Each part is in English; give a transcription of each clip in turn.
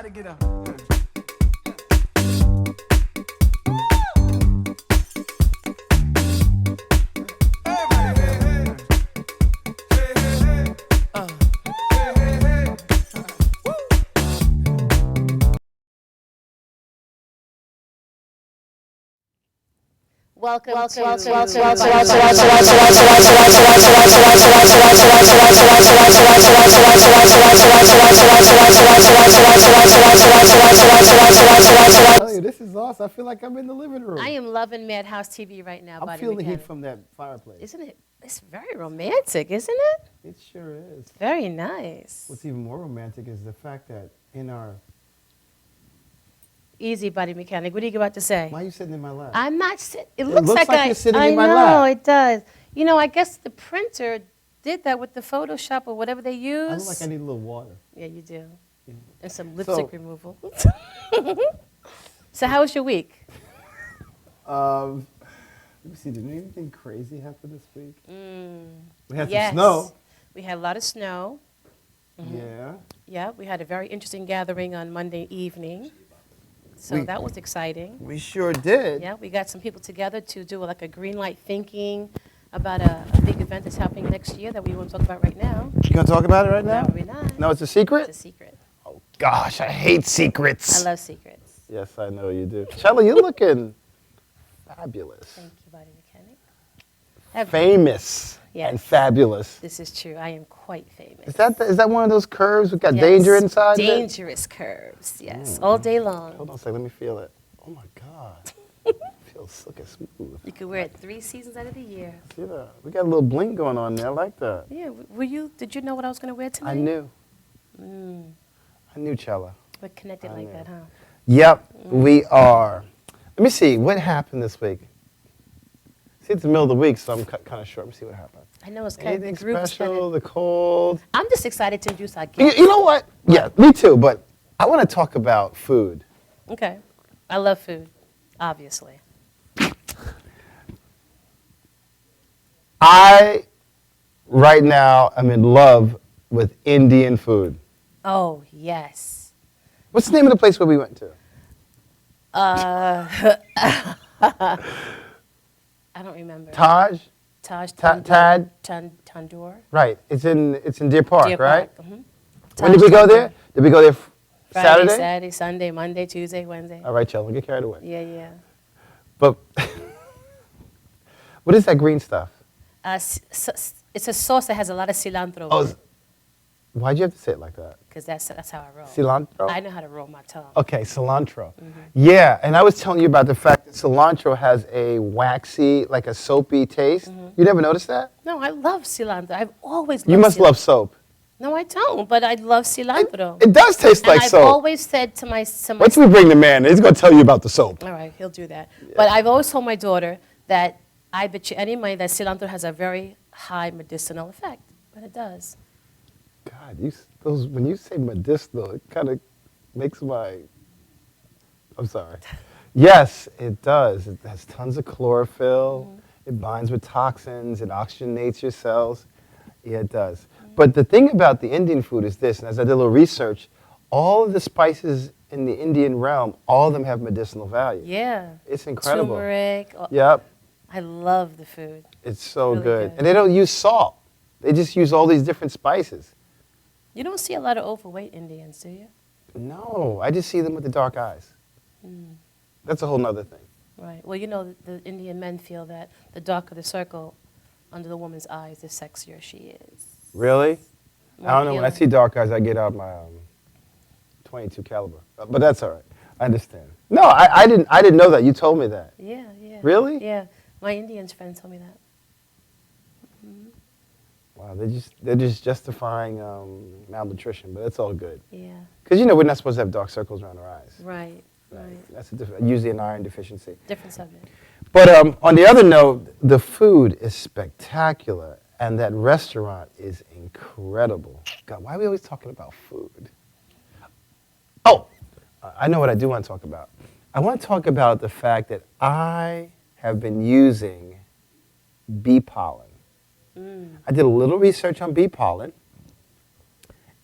Everybody get up. Welcome to Tell you, this is awesome. I feel like I'm in the living room. I am loving Madhouse TV right now. I'm Buddy feeling the heat McKenna. from that fireplace. Isn't it? It's very romantic, isn't it? It sure is. Very nice. What's even more romantic is the fact that in our... Easy, Buddy Mechanic. What are you about to say? Why are you sitting in my lap? I'm not sitting. It looks looks like I, you're sitting I in my know, lap. it does. You know, I guess the printer did that with the Photoshop or whatever they use. I look like I need a little water. Yeah, you do. Yeah. And some lipstick So- removal. So how was your week? Let me see, did anything crazy happen this week? We had Yes. some snow. We had a lot of snow. Yeah. Yeah, we had a very interesting gathering on Monday evening. So We- that was exciting. We sure did. Yeah, we got some people together to do like a green light thinking about a big event that's happening next year that we won't talk about right now. You gonna talk about it right now? No, we're not. No, it's a secret? It's a secret. Oh gosh, I hate secrets. I love secrets. Yes, I know you do. Chella, you're looking fabulous. Thank you, Buddy Mechanic. Have- Famous Yes. and fabulous. This is true. I am quite famous. Is that one of those curves with got Yes. danger inside it? Dangerous curves, yes, all day long. Hold on a second, let me feel it. Oh my God. Feels silky smooth. You could wear it 3 seasons out of the year. See that? We got a little bling going on there. I like that. Yeah, did you know what I was going to wear tonight? I knew. Mm, I knew Chella. we're connected I like know. that, huh? Yep, we are. Let me see, what happened this week? See, it's the middle of the week, so I'm kind of short. Let me see what happened. I know it's kind of Anything the group's special, kinda- the cold? I'm just excited to introduce our You, guest. you know what? Yeah, me too, but I want to talk about food. Okay. I love food, obviously. I, right now, am in love with Indian food. Oh, yes. What's the name of the place where we went to? I don't remember. Taj? Taj Tad? Tandoor. Right. It's in Deer Park, Deer right? Park, mhm. When did Taj we go Tandoor. there? Did we go there Friday, Saturday? Saturday, Sunday, Monday, Tuesday, Wednesday. All right, Chella, don't get carried away. Yeah, yeah. But what is that green stuff? It's a sauce that has a lot of cilantro Oh, in it, why'd you have to say it like that? because that's how I roll. Cilantro? I know how to roll my tongue. Okay, cilantro. Yeah, and I was telling you about the fact that cilantro has a waxy, like a soapy taste. You never noticed that? No, I love cilantro. I've always loved You must cilantro. love soap. No, I don't, but I love cilantro. It does taste and like I've soap. always said to my Once we bring the man, he's going to tell you about the soap. all right, he'll do that. But I've always told my daughter that I bet you any money that cilantro has a very high medicinal effect, but it does. God, when you say medicinal, it kind of makes my... I'm sorry. Yes, it does. It has tons of chlorophyll. It binds with toxins. It oxygenates your cells. Yeah, it does. But the thing about the Indian food is this, and as I did a little research, all of the spices in the Indian realm, all of them have medicinal value. Yeah. It's incredible. Turmeric. Yep, I love the food. it's so Really good. good. And they don't use salt. They just use all these different spices. You don't see a lot of overweight Indians, do you? No, I just see them with the dark eyes. That's a whole nother thing. Right. Well, you know, the Indian men feel that the darker the circle under the woman's eyes, the sexier she is. Really? More I don't know. When I appealing. see dark eyes, I get out my 22 caliber. But that's all right. I understand. No, I didn't know that. You told me that. Yeah, yeah. Really? Yeah. My Indian friend told me that. Wow, they're just justifying malnutrition, but it's all good. Yeah. Because we're not supposed to have dark circles around our eyes. Right. Right. That's usually an iron deficiency. Different subject. But on the other note, the food is spectacular, and that restaurant is incredible. God, why are we always talking about food? Oh, I know what I do want to talk about. I want to talk about the fact that I have been using bee pollen. I did a little research on bee pollen,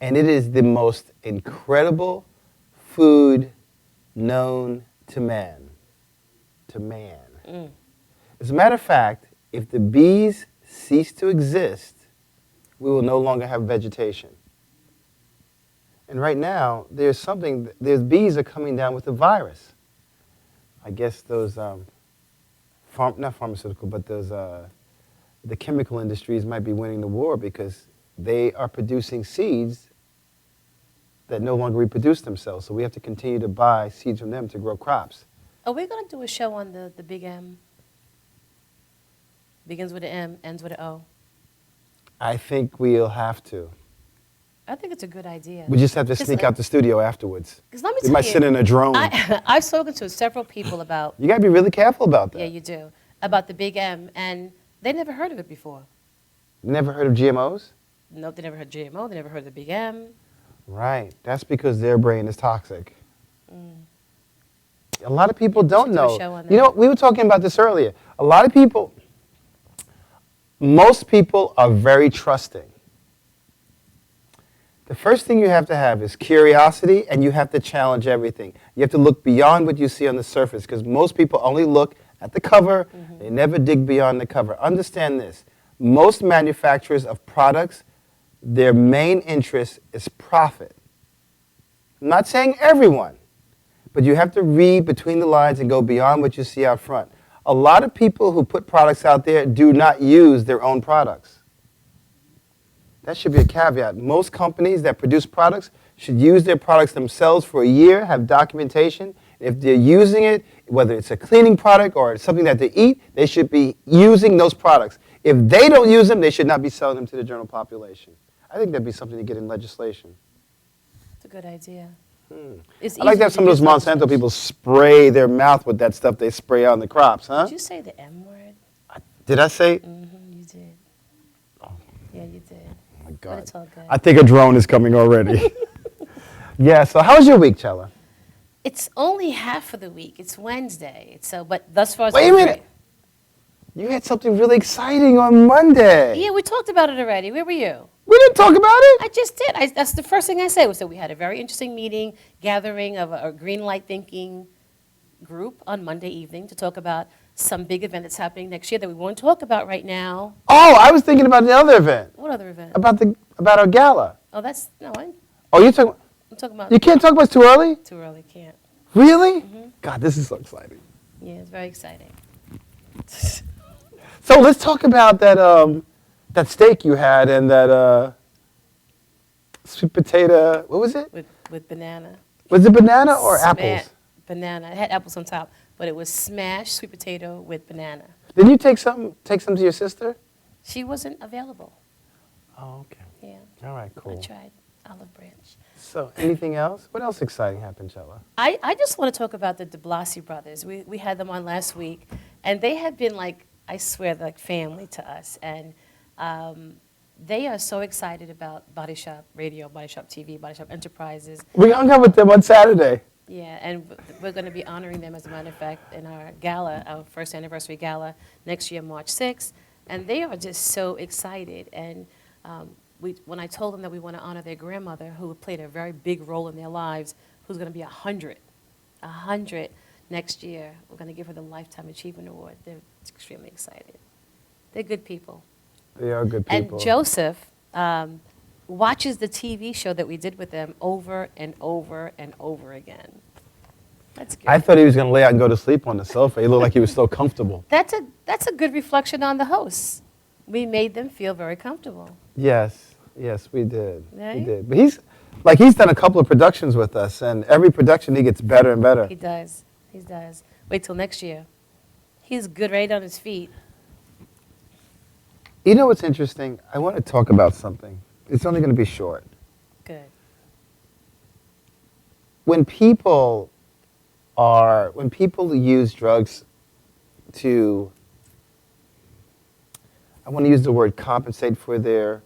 and it is the most incredible food known to man. To man. Mm. As a matter of fact, if the bees cease to exist, we will no longer have vegetation. And right now, there's bees are coming down with a virus. I guess those, not pharmaceutical, but those, the chemical industries might be winning the war because they are producing seeds that no longer reproduce themselves. So we have to continue to buy seeds from them to grow crops. Are we going to do a show on the Big M? Begins with an M, ends with an O. I think we'll have to. I think it's a good idea. We just have to sneak out the studio afterwards. Because let me We tell might you, send in a drone. I've spoken to several people about, You got to be really careful about that. yeah, you do, about the Big M, and they never heard of it before. Never heard of GMOs? No, they never heard GMO, they never heard of the Big M. Right. That's because their brain is toxic. A lot of people don't should do a know. show on You know, that. we were talking about this earlier. A lot of people, most people are very trusting. The first thing you have to have is curiosity, and you have to challenge everything. You have to look beyond what you see on the surface, because most people only look at the cover. They never dig beyond the cover. Understand this. Most manufacturers of products, their main interest is profit. I'm not saying everyone, but you have to read between the lines and go beyond what you see out front. A lot of people who put products out there do not use their own products. That should be a caveat. Most companies that produce products should use their products themselves for a year, have documentation. If they're using it, whether it's a cleaning product or it's something that they eat, they should be using those products. If they don't use them, they should not be selling them to the general population. I think that'd be something to get in legislation. It's a good idea. I'd like to have some of those Monsanto people spray their mouth with that stuff they spray on the crops, huh? Did you say the M word? Did I say? You did. Yeah, you did. Oh my But God. it's all good. I think a drone is coming already. Yeah, so how was your week, Chella? It's only half of the week. It's Wednesday. So, but thus far, it's Wait a been minute. You had something really exciting on Monday. great. Yeah, we talked about it already. Where were you? We didn't talk about it. I just did. That's the first thing I said. Was that we had a very interesting meeting, gathering of a green light thinking group on Monday evening to talk about some big event that's happening next year that we won't talk about right now. Oh, I was thinking about the other event. What other event? About our gala. Oh, that's no. Oh, you talking? I'm talking about. You can't talk about it too early. Too early. Can't. Really? God, this is so exciting. Yeah, it's very exciting. So let's talk about that steak you had and that sweet potato. What was it? With banana. Was it banana or apples? Banana. It had apples on top, but it was smashed sweet potato with banana. Didn't you take some to your sister? She wasn't available. Oh, okay. Yeah, All right, I cool. tried olive branch. So, anything else? What else exciting happened, Chella? I just want to talk about the de Blasi brothers. We had them on last week, and they have been like, I swear, like family to us. And they are so excited about Body Shop Radio, Body Shop TV, Body Shop Enterprises. We hung out with them on Saturday. Yeah, and we're going to be honoring them, as a matter of fact, in our gala, our first anniversary gala, next year, March 6th. And they are just so excited. And when I told them that we want to honor their grandmother, who played a very big role in their lives, who's going to be 100 next year, we're going to give her the Lifetime Achievement Award. They're extremely excited. They're good people. They are good people. And Joseph watches the TV show that we did with them over and over and over again. That's good. I thought he was going to lay out and go to sleep on the sofa. He looked like he was so comfortable. That's a good reflection on the hosts. We made them feel very comfortable. Yes, we did. Right? We did. But he's done a couple of productions with us, and every production he gets better and better. He does. He does. Wait till next year. He's good right on his feet. You know what's interesting? I want to talk about something. It's only going to be short. Good. When people use drugs to, I want to use the word compensate for their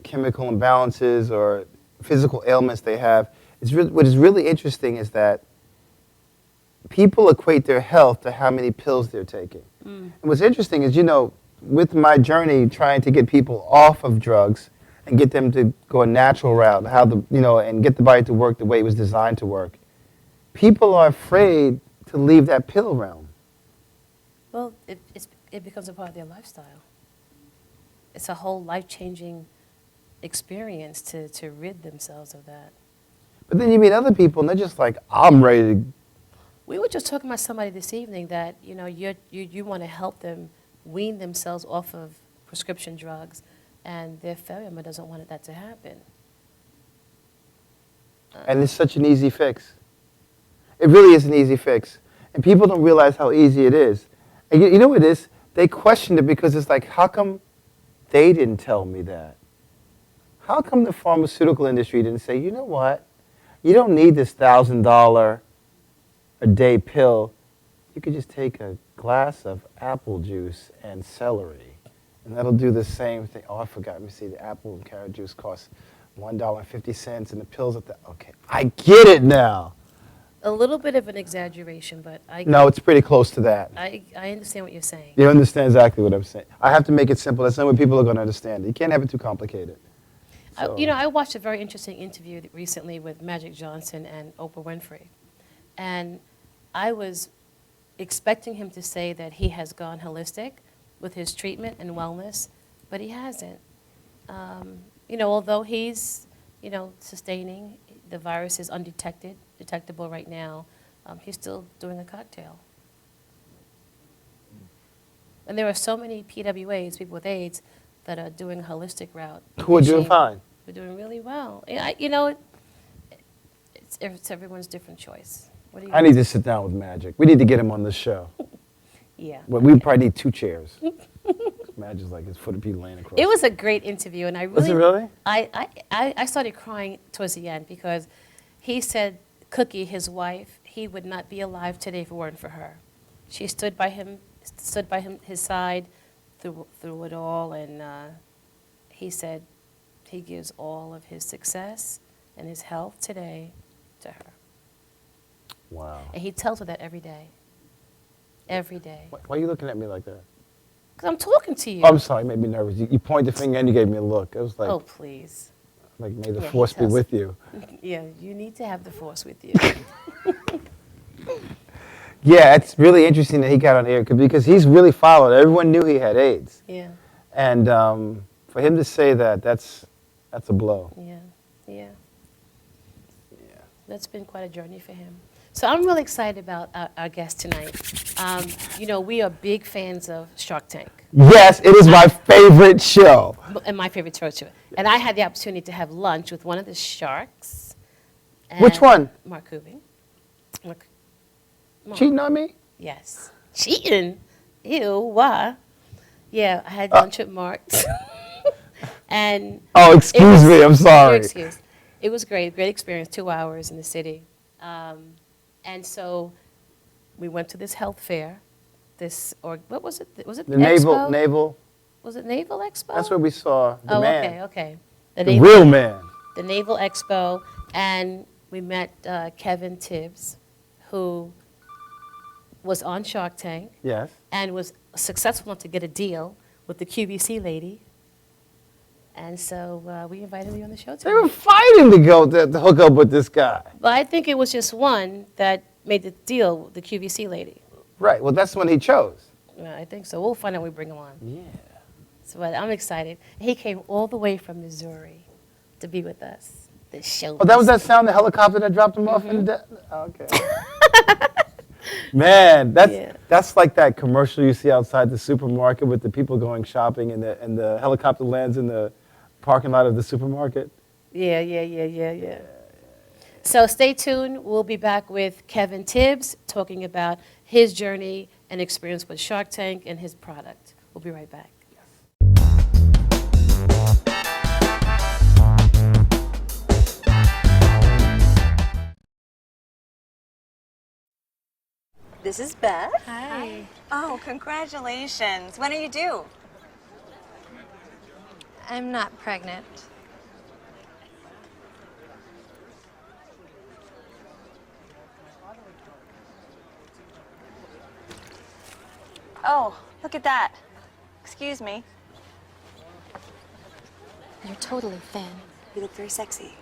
chemical imbalances or physical ailments they have, what is really interesting is that people equate their health to how many pills they're taking. And what's interesting is, with my journey trying to get people off of drugs, and get them to go a natural route, and get the body to work the way it was designed to work. People are afraid to leave that pill realm. Well, it becomes a part of their lifestyle. It's a whole life-changing experience to rid themselves of that. But then you meet other people, and they're just like, I'm ready to. We were just talking about somebody this evening that, you want to help them wean themselves off of prescription drugs, and their family member doesn't want that to happen. And it's such an easy fix. It really is an easy fix. And people don't realize how easy it is. And you know what it is? They question it because it's like, how come they didn't tell me that? How come the pharmaceutical industry didn't say, you know what? You don't need this $1,000 a day pill. You could just take a glass of apple juice and celery, and that'll do the same thing. Oh, I forgot. Let me see. The apple and carrot juice costs $1.50, and the pills at the. Okay, I get it now. A little bit of an exaggeration, but No, it's pretty close to that. I understand what you're saying. You understand exactly what I'm saying. I have to make it simple. That's not what people are going to understand. You can't have it too complicated. So. I watched a very interesting interview recently with Magic Johnson and Oprah Winfrey. And I was expecting him to say that he has gone holistic with his treatment and wellness, but he hasn't. Although he's, sustaining, the virus is detectable right now, he's still doing a cocktail. And there are so many PWAs, people with AIDS, that are doing a holistic route. Who are doing fine. We're doing really well. It's everyone's different choice. What do you I need to sit down with Magic. We need to get him on this show. Yeah. Well, we probably need 2 chairs. Magic's like his foot would be laying across. It was a great interview, and I really. Was it really? I started crying towards the end because he said Cookie, his wife, he would not be alive today if it weren't for her. She stood by him, his side through it all, and he said he gives all of his success and his health today to her. Wow. And he tells her that every day. Every day. Why are you looking at me like that? Because I'm talking to you. Oh, I'm sorry, it made me nervous. You pointed the finger and you gave me a look. It was like, Oh, please. like may the Yeah, he force be tells- with you. Yeah, you need to have the force with you. Yeah, it's really interesting that he got on air because he's really followed. Everyone knew he had AIDS. Yeah, And for him to say that, that's a blow. yeah. Yeah. That's been quite a journey for him. So I'm really excited about our guest tonight. We are big fans of Shark Tank, Yes, it is my favorite show. and my favorite show. And I had the opportunity to have lunch with one of the sharks. Which one? Mark Cuban. Mark. Cheating on me? Yes. Cheating? Ew, why? Yeah, I had lunch with Mark. And Oh, excuse me, I'm sorry. your excuse. It was great experience, 2 hours in the city. And so we went to this health fair, what was it? Was it The Expo? naval. Was it Naval Expo? That's where we saw the man. Okay. The real man. The Naval Expo, and we met Kevin Tibbs, who was on Shark Tank Yes. and was successful enough to get a deal with the QVC lady. And so we invited you on the show They were tonight. fighting to go to hook up with this guy. But I think it was just one that made the deal with the QVC lady. Right. Well, that's the one he chose. Well, I think so. We'll find out when we bring him on. Yeah. So, but I'm excited. He came all the way from Missouri to be with us. The show. Oh, that was that sound, the helicopter that dropped him off in the Okay. Man, Yeah. that's like that commercial you see outside the supermarket with the people going shopping and the helicopter lands in the parking lot of the supermarket. Yeah. So stay tuned. We'll be back with Kevin Tibbs talking about his journey and experience with Shark Tank and his product. We'll be right back. This is Beth. Hi. Oh, congratulations. When are you due? I'm not pregnant. Oh, look at that. Excuse me. You're totally thin. You look very sexy.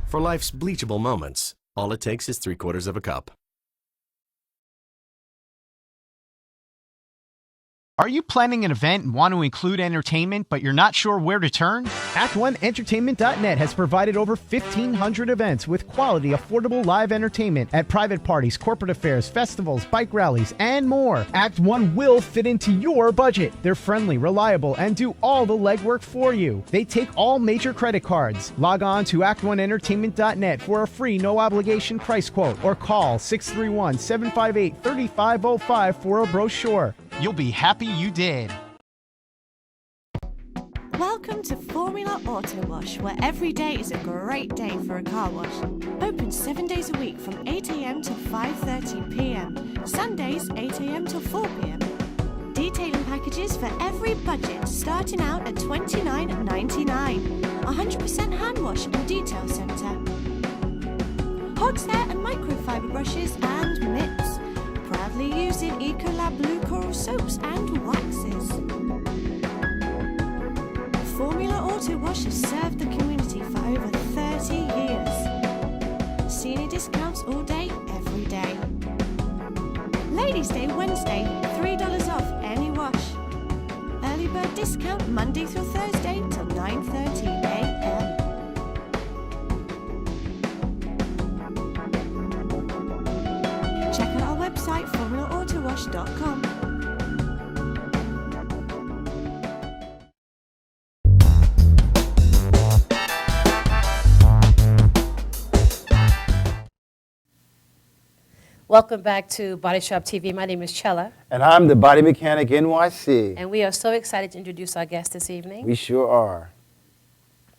For life's bleachable moments, all it takes is 3/4 of a cup. Are you planning an event and want to include entertainment, but you're not sure where to turn? Act1Entertainment.net has provided over 1,500 events with quality, affordable live entertainment at private parties, corporate affairs, festivals, bike rallies, and more. Act 1 will fit into your budget. They're friendly, reliable, and do all the legwork for you. They take all major credit cards. Log on to Act1Entertainment.net for a free, no-obligation price quote or call 631-758-3505 for a brochure. You'll be happy you did. Welcome to Formula Auto Wash, where every day is a great day for a car wash. Open 7 days a week from 8 a.m. to 5:30 p.m. Sundays 8 a.m. to 4 p.m. Detailing packages for every budget, starting out at $29.99. 100% hand wash and detail center. Hog's hair and microfiber brushes and mitts. Proudly using Ecolab Blue Coral soaps and waxes. Formula Auto Wash has served the community for over 30 years. Senior discounts all day, every day. Ladies' Day Wednesday, $3 off any wash. Early bird discount Monday through Thursday till 9:30 a.m. Check out our website, formulaautowash.com. Welcome back to Body Shop TV. My name is Chella, And I'm the Body Mechanic NYC. and we are so excited to introduce our guest this evening. We sure are.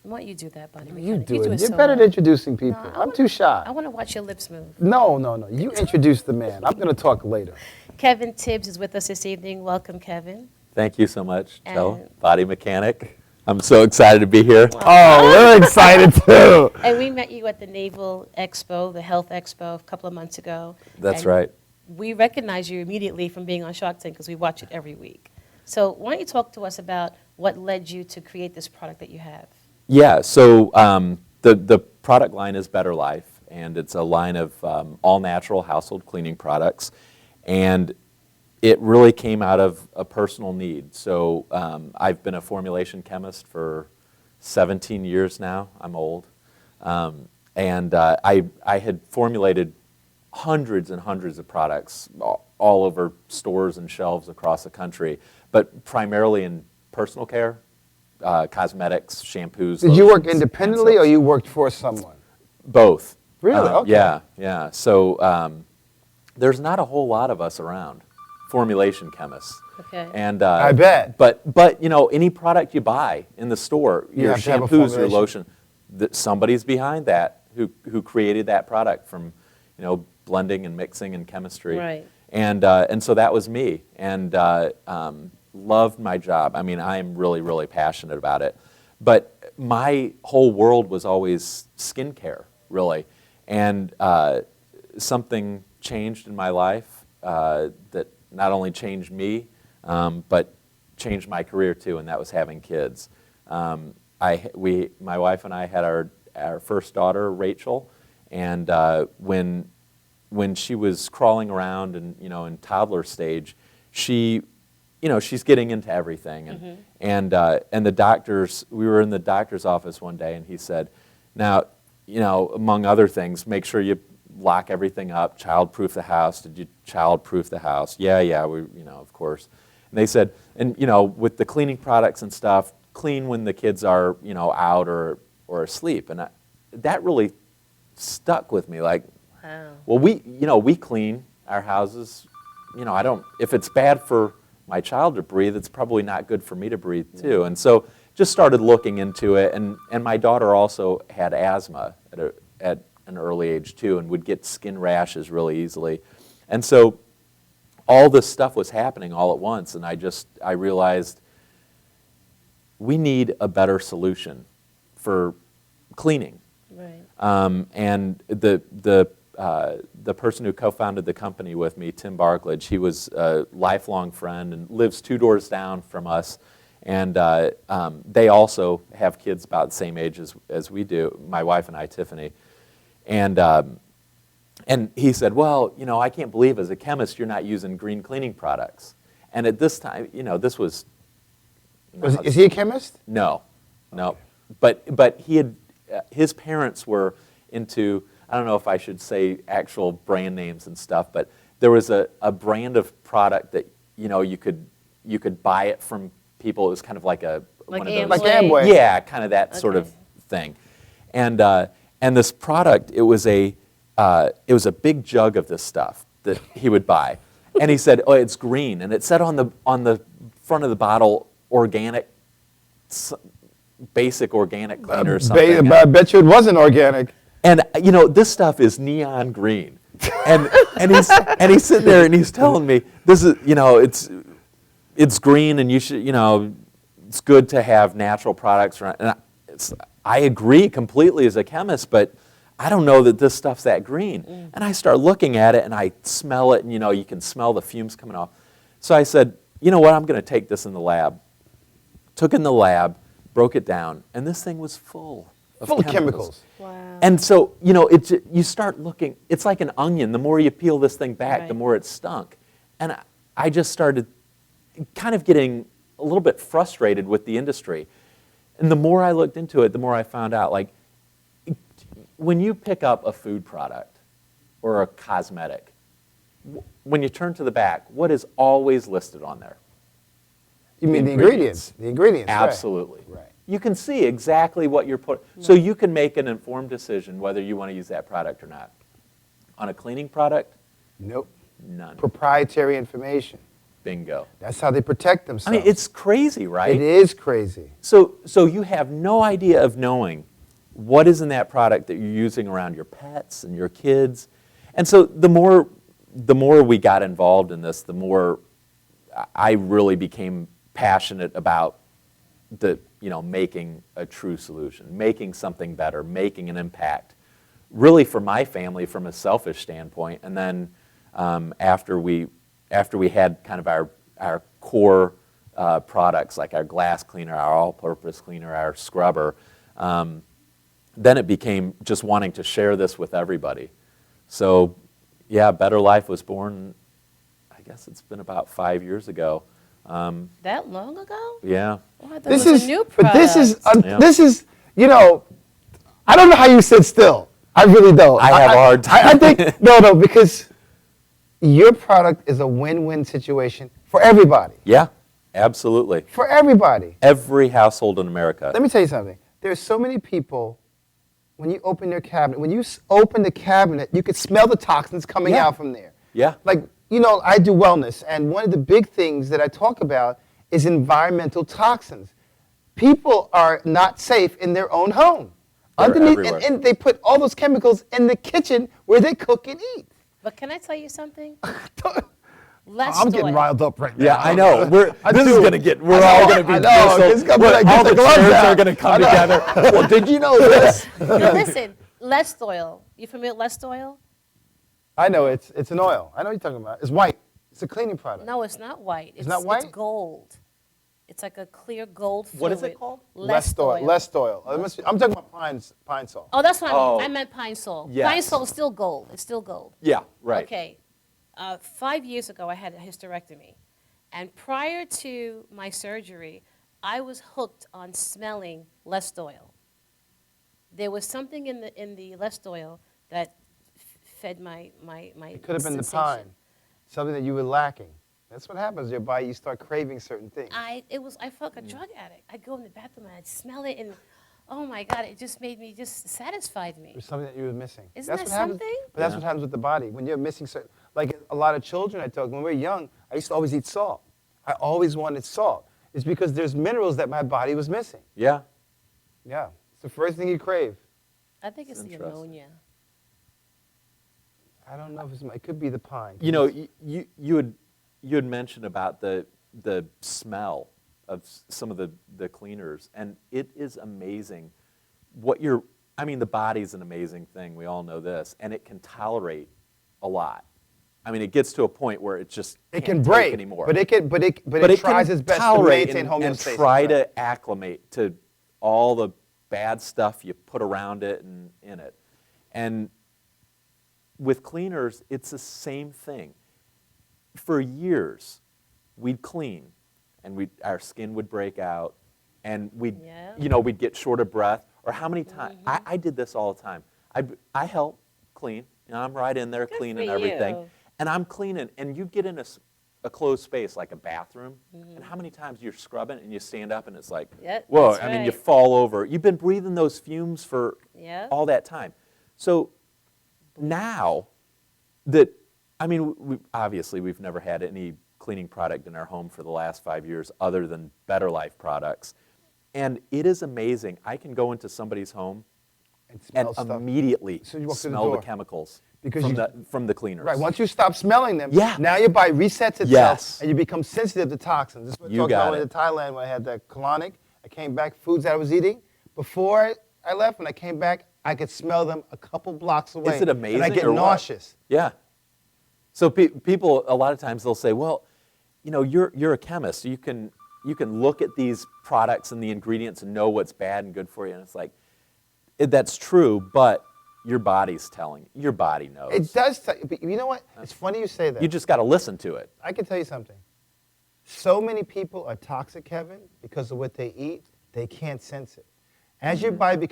Why don't you do that, Body You Mechanic? do it. You're so better at well. introducing people. No, I I'm want- too shy. I want to watch your lips move. No. You introduce the man. I'm going to talk later. Kevin Tibbs is with us this evening. Welcome, Kevin. Thank you so much, Chella. And- Body Mechanic. I'm so excited to be here. Oh, we're excited too. And we met you at the Naval Expo, the Health Expo, a couple of months ago. That's And right. We recognize you immediately from being on Shark Tank because we watch it every week. So why don't you talk to us about what led you to create this product that you have? Yeah, so the product line is Better Life, and it's a line of all-natural household cleaning products. And it really came out of a personal need. So I've been a formulation chemist for 17 years now. I'm old. And I had formulated hundreds and hundreds of products all over stores and shelves across the country, but primarily in personal care, cosmetics, shampoos. Did you work lotions, independently hand or soaps. you worked for someone? Both. Really? Okay. Yeah. So there's not a whole lot of us around, formulation chemists. Okay. And I bet. But you know, any product you buy in the store, You your have to have a shampoos, your formulation. lotion, somebody's behind that who created that product from, you know, blending and mixing and chemistry. Right. And so that was me, and loved my job. I mean, I am really, really passionate about it. But my whole world was always skincare, really. And something changed in my life that not only changed me, but changed my career too, and that was having kids. My wife and I had our first daughter, Rachel, and when she was crawling around and, you know, in toddler stage, she, you know, she's getting into everything. And the doctors, we were in the doctor's office one day, and he said, now, you know, among other things, make sure you lock everything up, child-proof the house. Did you child-proof the house? Yeah, we, you know, of course. And they said, and, you know, with the cleaning products and stuff, clean when the kids are, you know, out or asleep. And that really stuck with me, like, Wow. well, we clean our houses. You know, if it's bad for my child to breathe, it's probably not good for me to breathe too. And so just started looking into it. And my daughter also had asthma at an early age too, and would get skin rashes really easily. And so all this stuff was happening all at once. And I realized we need a better solution for cleaning. Right. And the person who co-founded the company with me, Tim Barklage, he was a lifelong friend and lives 2 doors down from us. And they also have kids about the same age as we do, my wife and I, Tiffany. And he said, well, you know, I can't believe as a chemist you're not using green cleaning products. And at this time, you know, this was... Is he a chemist? No, no. But he had, his parents were into, I don't know if I should say actual brand names and stuff, but there was a brand of product that, you know, you could buy it from people. It was kind of like a... Like one of those, Like Amway. yeah, kind of that sort of thing. And this product, it was a big jug of this stuff that he would buy. And he said, oh, it's green. And it said on the front of the bottle, organic, basic organic cleaner or something. I bet you it wasn't organic. And, you know, this stuff is neon green. And he's sitting there and he's telling me, this is, you know, it's green and you should, you know, it's good to have natural products around. And I agree completely as a chemist, but I don't know that this stuff's that green. And I start looking at it and I smell it and, you know, you can smell the fumes coming off. So I said, you know what, I'm going to take this in the lab. Took it in the lab, broke it down, and this thing was full of chemicals. Wow. And so, you know, you start looking, it's like an onion. The more you peel this thing back, the more it stunk. And I just started kind of getting a little bit frustrated with the industry. And the more I looked into it, the more I found out, like, when you pick up a food product or a cosmetic, when you turn to the back, what is always listed on there? You mean the ingredients? The ingredients, Absolutely. Right. You can see exactly what you're putting, so you can make an informed decision whether you want to use that product or not. On a cleaning product, Nope. none. Proprietary information. Bingo. That's how they protect I themselves. mean, it's crazy, right? It is crazy. So you have no idea of knowing what is in that product that you're using around your pets and your kids. And so the more we got involved in this, the more I really became passionate about making a true solution, making something better, making an impact, really for my family from a selfish standpoint. And then after we had kind of our core products, like our glass cleaner, our all-purpose cleaner, our scrubber, then it became just wanting to share this with everybody. So, yeah, Better Life was born, I guess it's been about 5 years ago. That long ago? Yeah. Oh, I thought it was a new product. But Yeah. this is, you know, I don't know how you sit still. I really don't. I have a hard time. I think, no, because your product is a win-win situation for everybody. Yeah, absolutely. For everybody. Every household in America. Let me tell you something. There's so many people, when you open their cabinet, when you open the cabinet, you could smell the toxins coming Yeah. out from there. Yeah. Like, you know, I do wellness, and one of the big things that I talk about is environmental toxins. People are not safe in their own home. They're everywhere. And they put all those chemicals in the kitchen where they cook and eat. But can I tell you something? I'm Less getting oil. riled up right now. Yeah, I know. We're all going to be I know. It's gonna be like, all get the the gloves chairs out. are going to come together. Well, did you know this? No, listen, less oil. You familiar with less oil? I know, it's an oil. I know what you're talking about. It's white. It's a cleaning product. No, it's not white. It's not white? It's gold. It's like a clear gold fluid. What is it called? Less oil. Less oil. I'm talking about pine salt. Oh, that's what Oh. I meant pine sol. Yes. Pine sol is still gold. It's still gold. Yeah, right. Okay. 5 years ago, I had a hysterectomy. And prior to my surgery, I was hooked on smelling less oil. There was something in the less oil that fed my It could have been the sensation. pine. Something that you were lacking. That's what happens. Your body, you start craving certain things. I felt like a drug addict. I'd go in the bathroom and I'd smell it, and oh my God, it just made me, just satisfied me. There's something that you were missing. Isn't That's that what happens. something? But that's what happens with the body. When you're missing certain, like a lot of children I talk, when we were young, I used to always eat salt. I always wanted salt. It's because there's minerals that my body was missing. Yeah. Yeah. It's the first thing you crave. I think it's the Interesting. ammonia. I don't know if it could be the pine. You know, you had mentioned about the smell of some of the cleaners, and it is amazing the body's an amazing thing. We all know this, and it can tolerate a lot. I mean, it gets to a point where it just It can't can break take anymore. but it tries its best to tolerate maintain and homeostasis. try right. to acclimate to all the bad stuff you put around it and in it. And with cleaners, it's the same thing. For years, we'd clean, and our skin would break out, and we'd get short of breath. Or how many times I did this all the time. I help clean. I'm right in there cleaning for everything, you. and I'm cleaning. And you get in a closed space like a bathroom, and how many times you're scrubbing and you stand up and it's like, Yep, whoa! that's I mean, you right. fall over. You've been breathing those fumes for Yep. all that time. So now that, I mean, obviously we've never had any cleaning product in our home for the last 5 years other than Better Life products. And it is amazing. I can go into somebody's home And and smell stuff. immediately So you walk through the smell the door. chemicals Because from the cleaners. Right. Once you stop smelling them, Yeah. now your body resets itself, Yes. and you become sensitive to toxins. This is what I You talked got about when I it. went to Thailand when I had that colonic. I came back, foods that I was eating before I left. When I came back, I could smell them a couple blocks away. Is it amazing? And I get or what? nauseous. Yeah. So people, a lot of times they'll say, well, you're a chemist. You can look at these products and the ingredients and know what's bad and good for you. And it's like, that's true, but your body's telling you. Your body knows. It does. But you know what? It's funny you say that. You just got to listen to it. I can tell you something. So many people are toxic, Kevin, because of what they eat. They can't sense it. As your body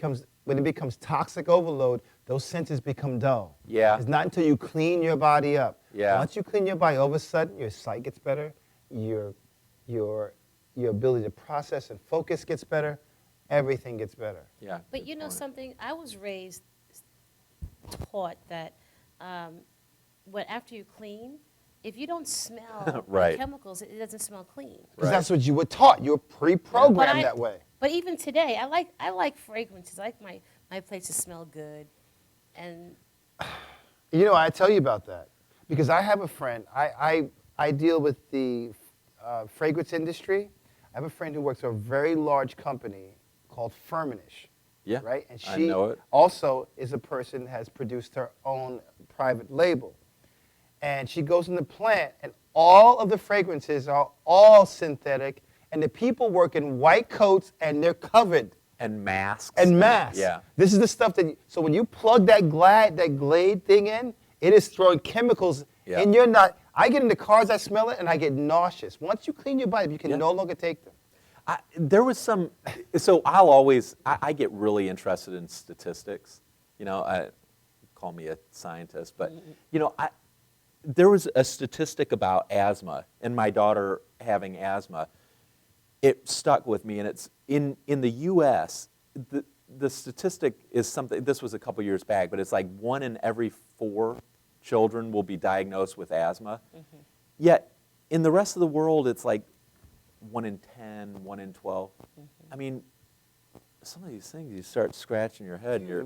when it becomes toxic overload, those senses become dull. Yeah. It's not until you clean your body up. Yeah. Once you clean your body, all of a sudden your sight gets better, your ability to process and focus gets better, everything gets better. Yeah. But good you know point. something? I was taught that after you clean, if you don't smell Right. the chemicals, it doesn't smell clean. Because Right. that's what you were taught. You were pre-programmed But that way. But even today, I like fragrances. I like my place to smell good, and You know, I tell you about that because I have a friend. I deal with the fragrance industry. I have a friend who works for a very large company called Firmenich. Yeah, Right? And I she know it. also is a person that has produced her own private label. And she goes in the plant, and all of the fragrances are all synthetic, and the people work in white coats, and they're covered. And masks. And masks. Yeah. This is the stuff so when you plug that Glade thing in, it is throwing chemicals Yeah. in your nut. I get in the cars, I smell it, and I get nauseous. Once you clean your body, you can Yeah. no longer take them. There was some, so I get really interested in statistics. Call me a scientist, but, there was a statistic about asthma and my daughter having asthma. It stuck with me, and it's in the U.S., the statistic is something, this was a couple years back, but it's like 1 in every 4 children will be diagnosed with asthma. Yet, in the rest of the world, it's like 1 in 10, 1 in 12. I mean, some of these things, you start scratching your head, and you're,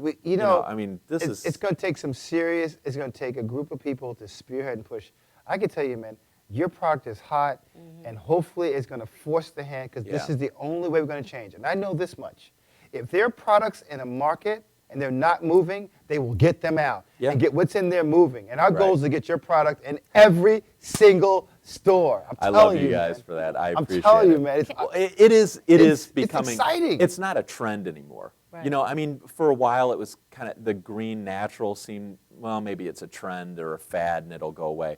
I mean, It's going to take it's going to take a group of people to spearhead and push. I can tell you, man, your product is hot, and hopefully it's going to force the hand, because this Yeah. is the only way we're going to change. And I know this much. If there are products in a market and they're not moving, they will get them out Yeah. and get what's in there moving. And our goal Right. is to get your product in every single store. I I'm love telling you guys man. for that. I I'm appreciate telling it. you, man. Well, it is it's becoming, exciting. It's not a trend anymore. Right. I mean, for a while it was kind of, the green natural seemed, well, maybe it's a trend or a fad and it'll go away.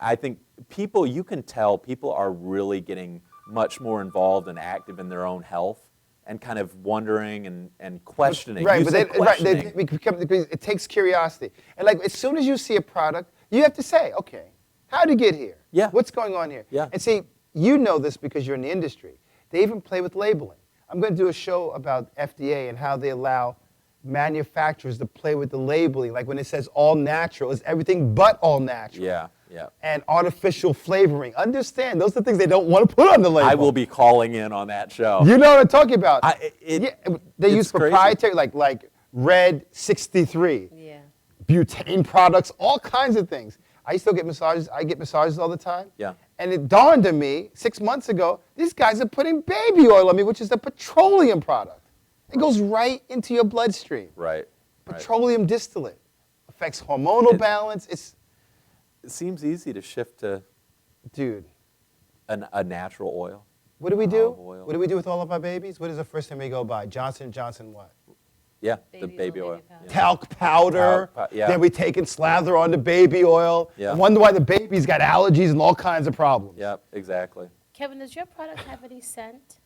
I think you can tell people are really getting much more involved and active in their own health and kind of wondering and questioning. Right, You but said questioning. it takes curiosity. And like as soon as you see a product, you have to say, okay, how did it get here? Yeah. What's going on here? Yeah. And see, you know this because you're in the industry. They even play with labeling. I'm going to do a show about FDA and how they allow manufacturers to play with the labeling. Like when it says all natural, it's everything but all natural. Yeah, yeah. And artificial flavoring. Understand, those are things they don't want to put on the label. I will be calling in on that show. You know what I'm talking about. They use proprietary, like Red 63. yeah. Butane products, all kinds of things. I used to get massages. I get massages all the time. Yeah. And it dawned on me 6 months ago, these guys are putting baby oil on me, which is a petroleum product. It goes right into your bloodstream. Right. Petroleum distillate affects hormonal balance. it seems easy to shift to Dude, a natural oil. what do we do? Olive oil. What do we do with all of our babies? What is the first thing we go by? Johnson & Johnson what? Yeah, the Baby baby oil, oil. baby powder. Yeah. Talc powder. Yeah. Then we take and slather on the baby oil. Yeah. I wonder why the baby's got allergies and all kinds of problems. Yep, exactly. Kevin, does your product have any scent?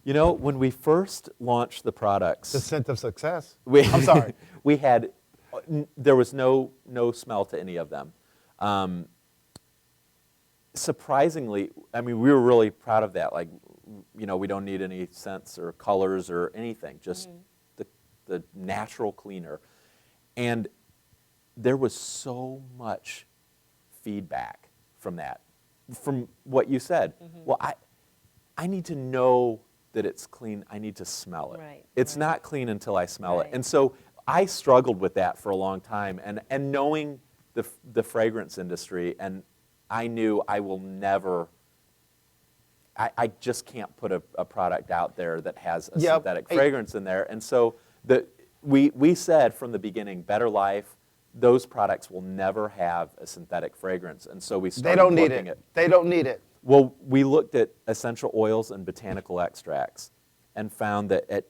You know, when we first launched the products, The scent of success. we, I'm sorry. we had, there was no smell to any of them. Surprisingly, I mean, we were really proud of that. Like, you know, we don't need any scents or colors or anything, just the natural cleaner. And there was so much feedback from that, from what you said. Well, I need to know that it's clean. I need to smell it. Right, It's right. not clean until I smell Right. it. And so I struggled with that for a long time. And knowing the fragrance industry, and I knew I will never, I just can't put a product out there that has a Yep. synthetic fragrance in there. And so we said from the beginning, Better Life, those products will never have a synthetic fragrance. And so we They started don't need looking it. at, They don't need it. well, we looked at essential oils and botanical extracts and found that at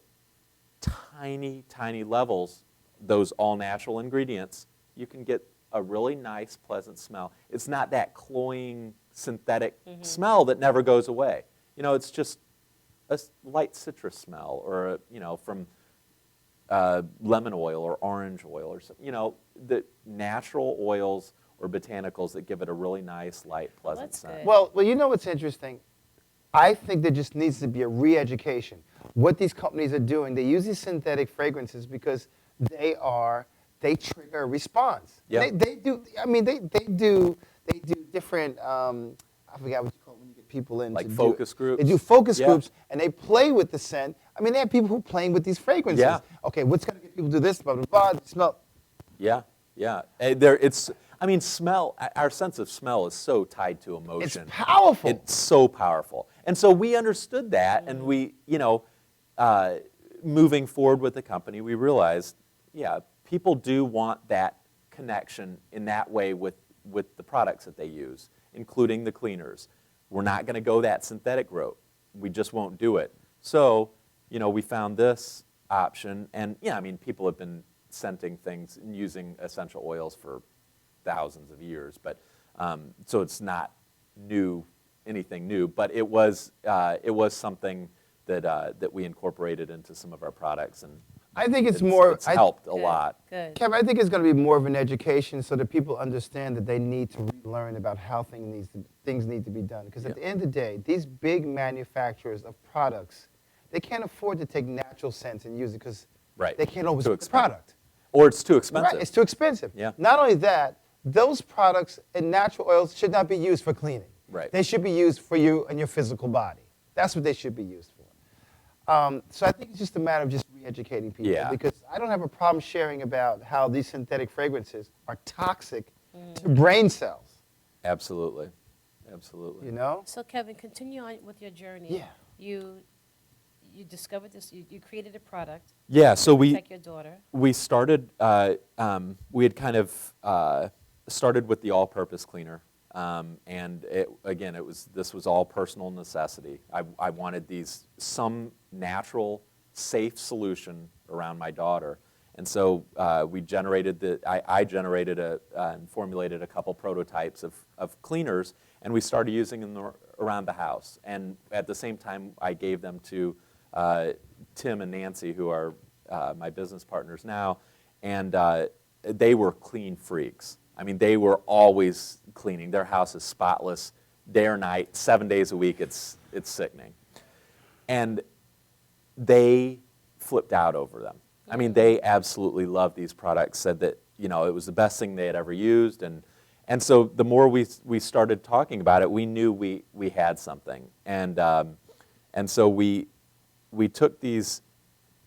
tiny, tiny levels, those all-natural ingredients, you can get a really nice, pleasant smell. It's not that cloying, synthetic smell that never goes away. You know, it's just a light citrus smell or, from lemon oil or orange oil or something. You know, the natural oils or botanicals that give it a really nice, light, pleasant that's scent. good. Well, you know what's interesting? I think there just needs to be a re-education. What these companies are doing, they use these synthetic fragrances because they trigger a response. Yeah. They do. I mean, they do different. I forgot what you call it when you get people in. Like to focus do, groups? They do focus Yeah. groups, and they play with the scent. I mean, they have people who are playing with these fragrances. Yeah. Okay, what's going to get people to do this? Blah blah blah. Smell. Yeah, yeah. Smell, our sense of smell is so tied to emotion. It's powerful. It's so powerful. And so we understood that, and we, moving forward with the company, we realized, yeah, people do want that connection in that way with the products that they use, including the cleaners. We're not going to go that synthetic route. We just won't do it. So, we found this option, and people have been scenting things and using essential oils for thousands of years, but so it's not anything new. But it was something that we incorporated into some of our products, and I think it's more. It's helped a Good, lot. Good. Kevin, I think it's going to be more of an education so that people understand that they need to relearn about how things need to be done. Because at the end of the day, these big manufacturers of products, they can't afford to take natural scents and use it because Right. they can't always Too put the expensive. product. Or it's too expensive. Right, it's too expensive. Yeah. Not only that, those products and natural oils should not be used for cleaning. Right. They should be used for you and your physical body. That's what they should be used for. So I think it's just a matter of just re-educating people. Yeah. Because I don't have a problem sharing about how these synthetic fragrances are toxic to brain cells. Absolutely. Absolutely. You know? So Kevin, continue on with your journey. Yeah. You discovered this. You created a product. Yeah, so to we protect your daughter. we started, we had kind of started with the all-purpose cleaner. And this was all personal necessity. I wanted some natural, safe solution around my daughter. And so I generated and formulated a couple prototypes of cleaners, and we started using them around the house. And at the same time, I gave them to Tim and Nancy, who are my business partners now, and they were clean freaks. I mean, they were always cleaning. Their house is spotless, day or night, 7 days a week. It's sickening. And they flipped out over them. I mean, they absolutely loved these products, said that, it was the best thing they had ever used. And so the more we started talking about it, we knew we had something. And so we took these,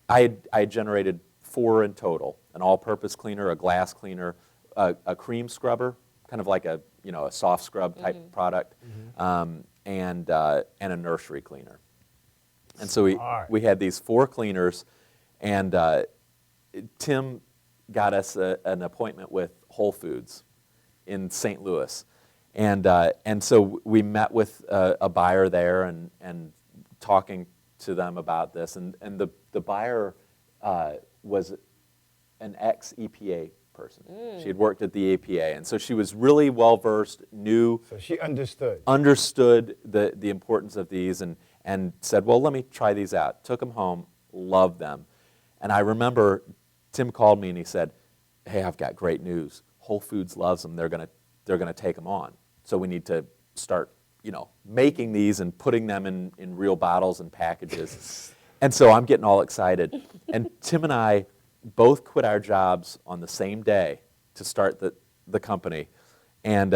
I generated 4 in total: an all-purpose cleaner, a glass cleaner, a cream scrubber, kind of like a soft scrub type product, and a nursery cleaner. And so we had these 4 cleaners, and Tim got us an appointment with Whole Foods, in St. Louis. And so we met with a buyer there and talking to them about this. And the buyer was an ex-EPA person. She had worked at the EPA. And so she was really well-versed, knew. So she understood. Understood the importance of these and said, well, let me try these out. Took them home, loved them. And I remember Tim called me and he said, hey, I've got great news. Whole Foods loves them. They're gonna take them on. So we need to start, making these and putting them in real bottles and packages. And so I'm getting all excited. And Tim and I both quit our jobs on the same day to start the company and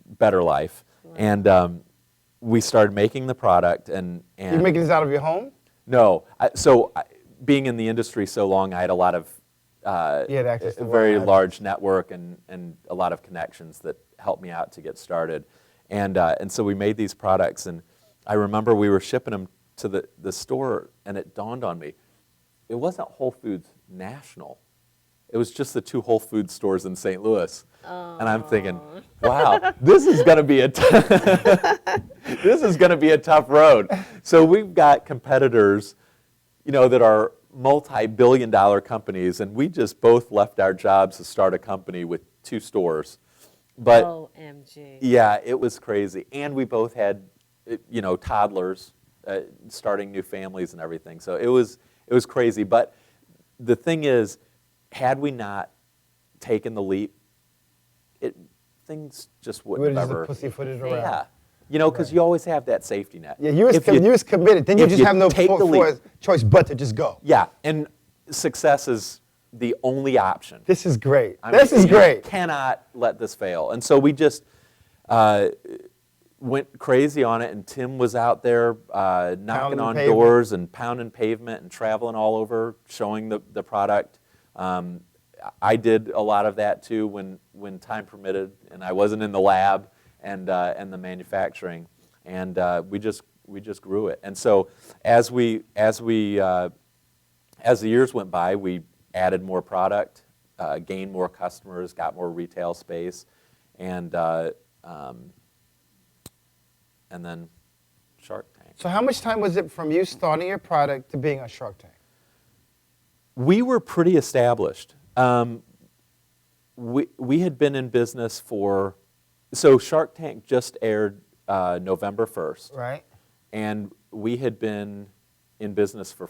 Better Life. Wow. And we started making the product. And you're making this out of your home? No. Being in the industry so long, I had a lot of a very large network and a lot of connections that helped me out to get started. And so we made these products. And I remember we were shipping them to the store, and it dawned on me, it wasn't Whole Foods National. It was just the 2 Whole Foods stores in St. Louis. Aww. And I'm thinking, wow, this is going to be a tough road. So we've got competitors, that are multi-billion-dollar companies, and we just both left our jobs to start a company with 2 stores. But OMG. Yeah, it was crazy. And we both had, toddlers, starting new families and everything. So it was crazy. But the thing is, had we not taken the leap, things just wouldn't have ever. Pussyfooted around. Yeah. Because you always have that safety net. Yeah, you was committed. Then you just have no choice but to just go. Yeah, and success is the only option. This is great. This is great. Cannot let this fail. And so we just went crazy on it, and Tim was out there knocking on doors and pounding pavement and traveling all over, showing the product. I did a lot of that too when time permitted, and I wasn't in the lab and the manufacturing, and we just grew it. And so as the years went by, we added more product, gained more customers, got more retail space, and then Shark Tank. So how much time was it from you starting your product to being on Shark Tank? We were pretty established. We had been in business so Shark Tank just aired November 1st. Right. And we had been in business for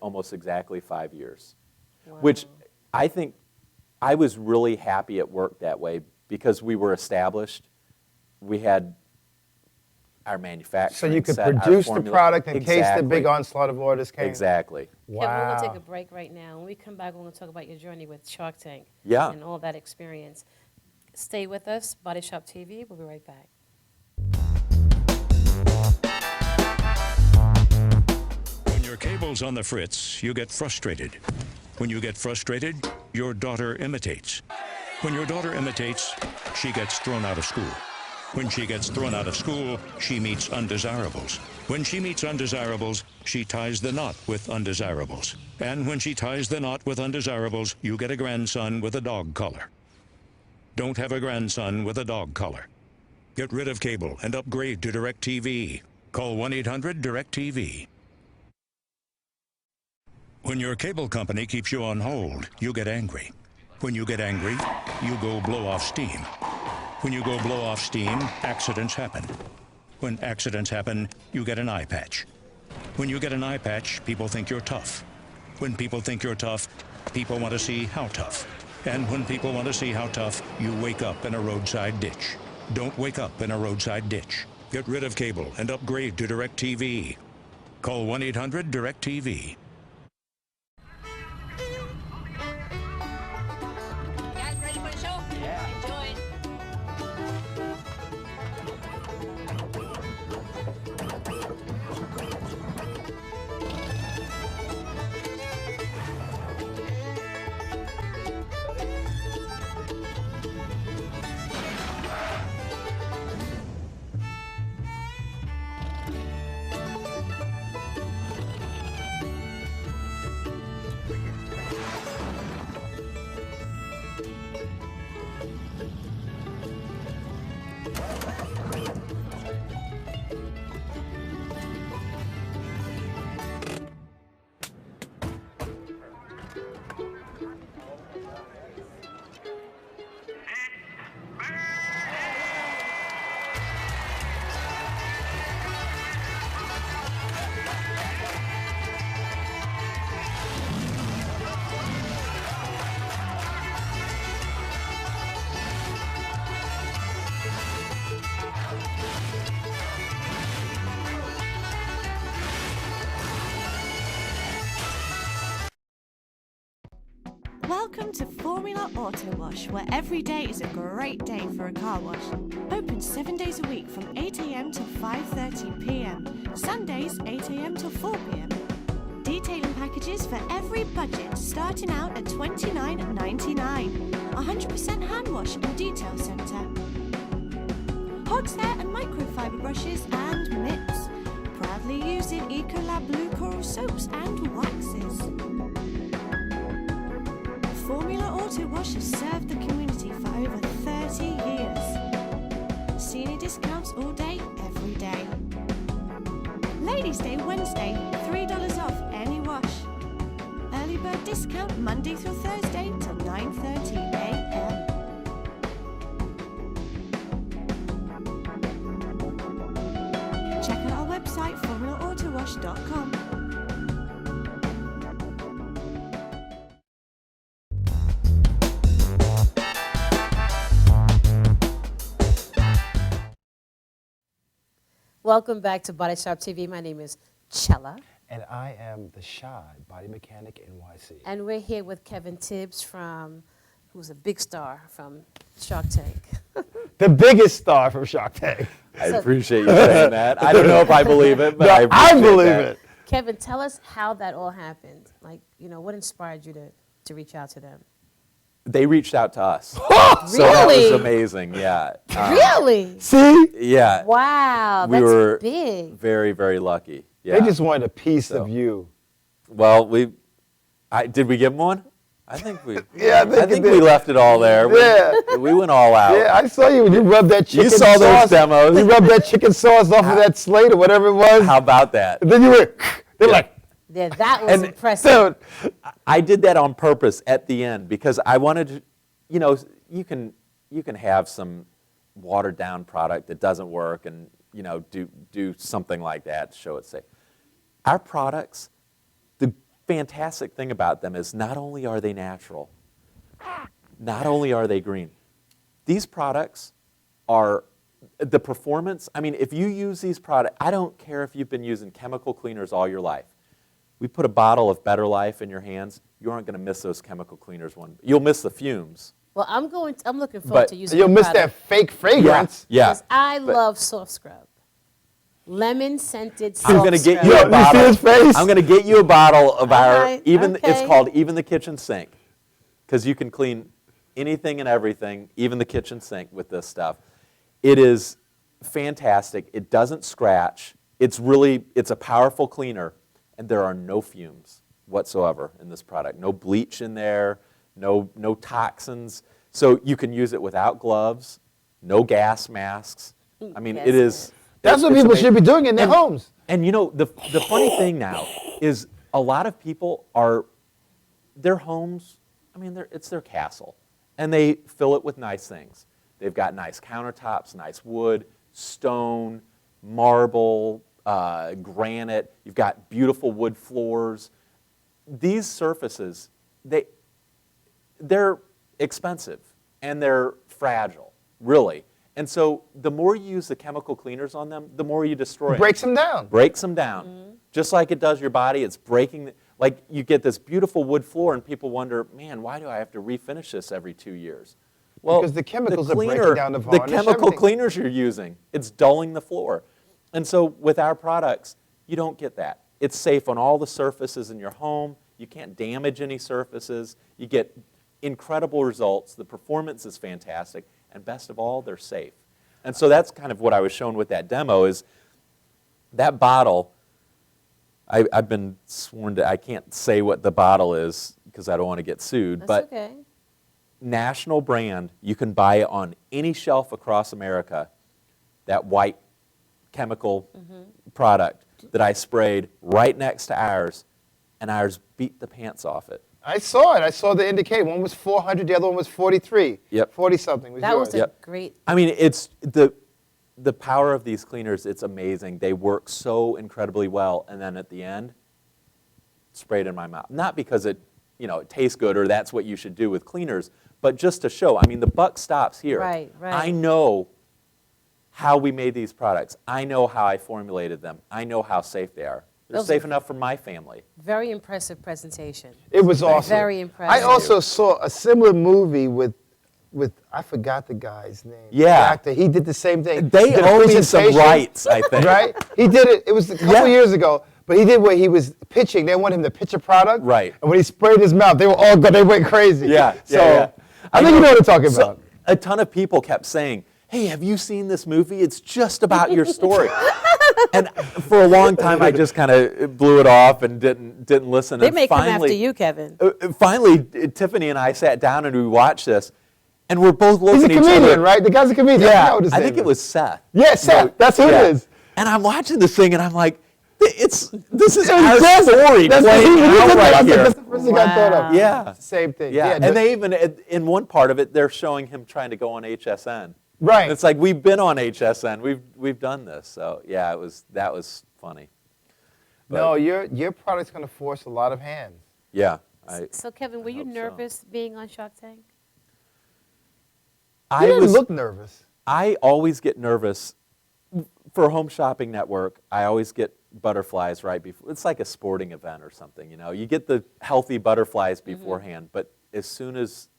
almost exactly 5 years. Wow. Which I think I was really happy it worked that way because we were established. We had our manufacturing so you could set, produce the product in case the big onslaught of orders came? Exactly. Wow. Kevin, we're going to take a break right now. When we come back, we're going to talk about your journey with Shark Tank and all that experience. Stay with us. Body Shop TV. We'll be right back. When your cable's on the fritz, you get frustrated. When you get frustrated, your daughter imitates. When your daughter imitates, she gets thrown out of school. When she gets thrown out of school, she meets undesirables. When she meets undesirables, she ties the knot with undesirables. And when she ties the knot with undesirables, you get a grandson with a dog collar. Don't have a grandson with a dog collar. Get rid of cable and upgrade to DirecTV. Call 1-800-DirecTV. When your cable company keeps you on hold, you get angry. When you get angry, you go blow off steam. When you go blow off steam, accidents happen. When accidents happen, you get an eye patch. When you get an eye patch, people think you're tough. When people think you're tough, people want to see how tough. And when people want to see how tough, you wake up in a roadside ditch. Don't wake up in a roadside ditch. Get rid of cable and upgrade to DirecTV. Call 1-800-DirecTV. Guys, ready for the show? Yeah. Enjoy. Welcome to Formula Auto Wash, where every day is a great day for a car wash. Open 7 days a week from 8 a.m. till 5:30 p.m. Sundays 8 a.m. till 4 p.m. Detailing packages for every budget, starting out at $29.99. 100% hand wash and detail centre. Hot hair and microfiber brushes and mitts. Proudly using Ecolab Blue Coral soaps and waxes. Formula Auto Wash has served the community for over 30 years. Senior discounts all day, every day. Ladies' Day Wednesday, $3 off any wash. Early bird discount Monday through Thursday till 9:30 a.m. Check out our website, formulaautowash.com. Welcome back to Body Shop TV. My name is Chella. And I am the Shy Body Mechanic NYC. And we're here with Kevin Tibbs who's a big star from Shark Tank. The biggest star from Shark Tank. I appreciate you saying that. I don't know if I believe it, but No, I believe that. it. Kevin, tell us how that all happened. Like, what inspired you to reach out to them? They reached out to us. So that was Really? amazing, yeah. Really? See? Yeah. Wow, We that's were big. very, very lucky. Yeah. They just wanted a piece of you. Well, did we give them one? I think we. Yeah, I think you we did. left it all there. Yeah. We went all out. Yeah, I saw you when you rubbed that chicken sauce. You saw those demos. You rubbed that chicken sauce off of that slate or whatever it was. How about that? And then you were, they're like, Yeah, that was And impressive. dude. I did that on purpose at the end because I wanted to, you can have some watered down product that doesn't work and do something like that to show it's safe. Our products, the fantastic thing about them is not only are they natural, not only are they green, these products are the performance. I mean, if you use these products, I don't care if you've been using chemical cleaners all your life. We put a bottle of Better Life in your hands, you aren't going to miss those chemical cleaners. You'll miss the fumes. Well, I'm looking forward But to using You'll the miss that product. fake fragrance. Yeah. Because I love soft scrub. Lemon scented soft I'm going to get scrub. you a You bottle. see his face? I'm going to get you a bottle of our right, It's okay. called Even the Kitchen Sink, because you can clean anything and everything, even the kitchen sink, with this stuff. It is fantastic. It doesn't scratch. It's a powerful cleaner, and there are no fumes whatsoever in this product. No bleach in there. No toxins. So you can use it without gloves. No gas masks. I mean, Yes, it is. That's what it's people amazing. should be doing in their homes. And the funny thing now is a lot of people their homes, it's their castle. And they fill it with nice things. They've got nice countertops, nice wood, stone, marble, granite. You've got beautiful wood floors. These surfaces, they're expensive and they're fragile, really. And so the more you use the chemical cleaners on them, the more you destroy them. Breaks them down. Breaks them down. Just like it does your body, it's breaking. Like you get this beautiful wood floor and people wonder, man, why do I have to refinish this every 2 years? Well, Because the chemicals are breaking down the The varnish, chemical everything. cleaners you're using, it's dulling the floor. And so with our products, you don't get that. It's safe on all the surfaces in your home. You can't damage any surfaces. You get incredible results. The performance is fantastic. And best of all, they're safe. And so that's kind of what I was shown with that demo is that bottle. I've been sworn to, I can't say what the bottle is because I don't want to get sued. That's but okay. national brand, you can buy it on any shelf across America, that white chemical product that I sprayed right next to ours, and ours beat the pants off it. I saw it. I saw the indicate. One was 400, the other one was 43. Yep. 40-something was That yours. was a Yep. great. I mean, it's the power of these cleaners, it's amazing. They work so incredibly well, and then at the end, sprayed in my mouth. Not because it tastes good or that's what you should do with cleaners, but just to show. I mean, the buck stops here. Right, right. I know how we made these products. I know how I formulated them. I know how safe they are. They're Those safe are- enough for my family. Very impressive presentation. It was awesome. Very I impressive. also saw a similar movie with I forgot the guy's name. Yeah. The actor. He did the same thing. They He did a owe me some presentation, rights, I think. Right? He did it. It was a couple Yeah. years ago. But he did where he was pitching. They wanted him to pitch a product. Right. And when he sprayed his mouth, they were all good. They went crazy. Yeah, So yeah. I think you know what I'm talking So, about. a ton of people kept saying, hey, have you seen this movie? It's just about your story. And for a long time, I just kind of blew it off and didn't listen. They and may come finally, after you, Kevin. Finally, Tiffany and I sat down and we watched this, and we're both He's looking a at each comedian, other. right? The guy's a comedian. Yeah, forgot what his I name think it is. was Seth. Yeah, Seth. That's who Yeah. it is. And I'm watching this thing, and I'm like, this is It was our just- story that's playing what he- out that's right here. That's the first thing I thought of. Yeah. It's the same thing. Yeah, no- and they even, in one part of it, they're showing him trying to go on HSN. Right. It's like, we've been on HSN, we've done this. So yeah, that was funny. No, your product's going to force a lot of hands. Yeah. So, Kevin, were you hope so. nervous being on Shark Tank? You didn't look nervous. I always get nervous for Home Shopping Network. I always get butterflies right before. It's like a sporting event or something, you know. You get the healthy butterflies beforehand, but as soon as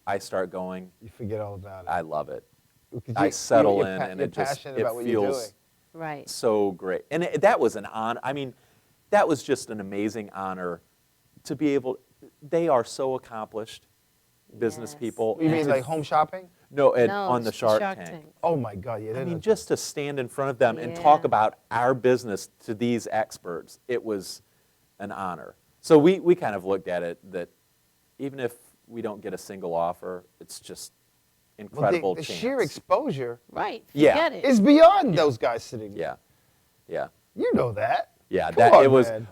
I start going, You forget all about it. I love it. Because I settle in, and you're it just passionate it about what you're doing. feels Right. so great. And that was an honor. I mean, that was just an amazing honor to be able. They are so accomplished, business Yes. people. You and mean to- like home shopping? No, No, on the it's Shark Tank. Oh my God! Yeah. I they're mean, not- just to stand in front of them and talk Yeah. about our business to these experts, it was an honor. So we kind of looked at it that even if we don't get a single offer, it's just well, incredible the chance. sheer exposure Right. Yeah. Forget it. is beyond those guys sitting there. Yeah, yeah, You know that. yeah. Come That on, it was. man.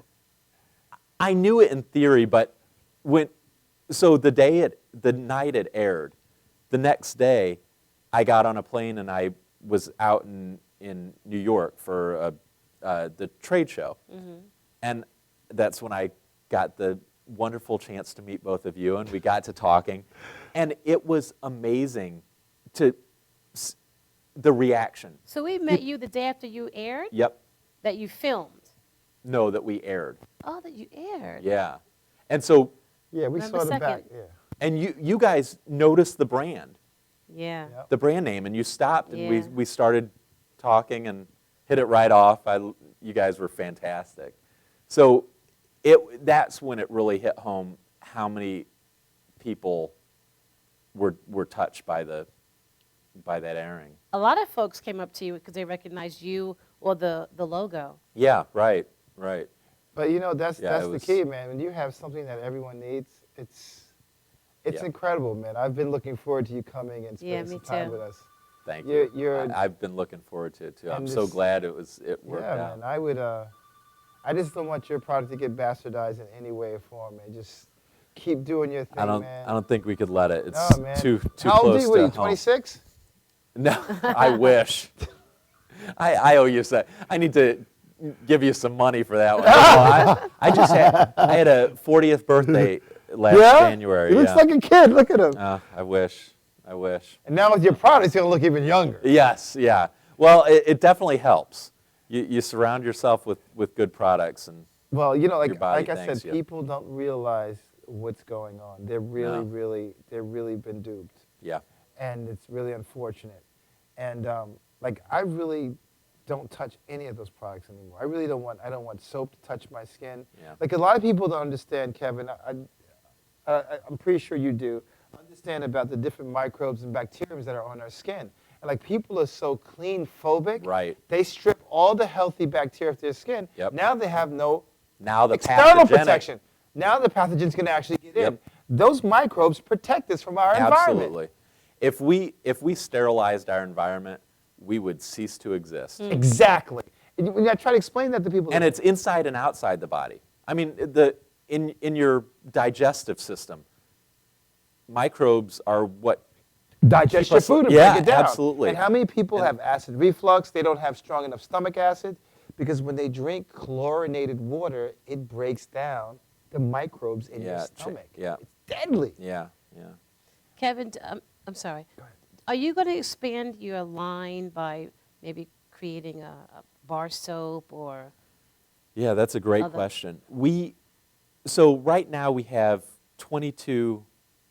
I knew it in theory, but the night it aired, the next day, I got on a plane and I was out in New York for the trade show, and that's when I got the wonderful chance to meet both of you, and we got to talking, and it was amazing the reaction. So we met you the day after you aired? Yep. That you filmed? No, that we aired. Oh, that you aired. Yeah, and so. Yeah, we November saw the back. 2nd. Yeah. And you guys noticed the brand, Yeah. Yep. the brand name, and you stopped, and Yeah. we started talking and hit it right off. You guys were fantastic. So that's when it really hit home how many people were touched by that airing. A lot of folks came up to you because they recognized you or the logo. Yeah, right. But you know that's Yeah, it the was- key, man. When you have something that everyone needs, it's Yeah. incredible, man. I've been looking forward to you coming and Yeah, spending me some time too. with us. Thank You're- you. you're- I've been looking forward to it too. I'm and so this- glad it worked Yeah, out. man. I would. I just don't want your product to get bastardized in any way or form, man. Just keep doing your thing, I man. don't think we could let it. It's No, man. too How old are close you? What are to you? home. 26? No, I wish. I owe you some. I need to give you some money for that one. I just had a 40th birthday last January. He looks yeah. like a kid. Look at him. I wish. And now with your product, he's gonna look even younger. Yes, yeah. Well, it definitely helps. You surround yourself with good products, and Well, you know, your body like I thanks said, you. people don't realize what's going on. They're really, No. really been duped, yeah, and it's really unfortunate. And like, I really don't touch any of those products anymore. I really don't want. I don't want soap to touch my skin. Yeah. Like a lot of people don't understand, Kevin. I'm pretty sure you do understand about the different microbes and bacteria that are on our skin. And like people are so clean phobic. Right. They strip all the healthy bacteria off their skin. Yep. Now they have no now the external pathogenic- protection. Now the pathogens can actually get in. Yep. Those microbes protect us from our environment. Absolutely. If we sterilized our environment, we would cease to exist. Exactly. And when I try to explain that to people, And it's inside and outside the body. I mean, in your digestive system, microbes are what digest keep your us- food and yeah, break it down. absolutely. And how many people And- have acid reflux? They don't have strong enough stomach acid because when they drink chlorinated water, it breaks down the microbes in your stomach. Yeah. It's deadly. Yeah. Kevin, I'm sorry. Are you going to expand your line by maybe creating a bar soap or Yeah, that's a great Other- question. So right now we have 22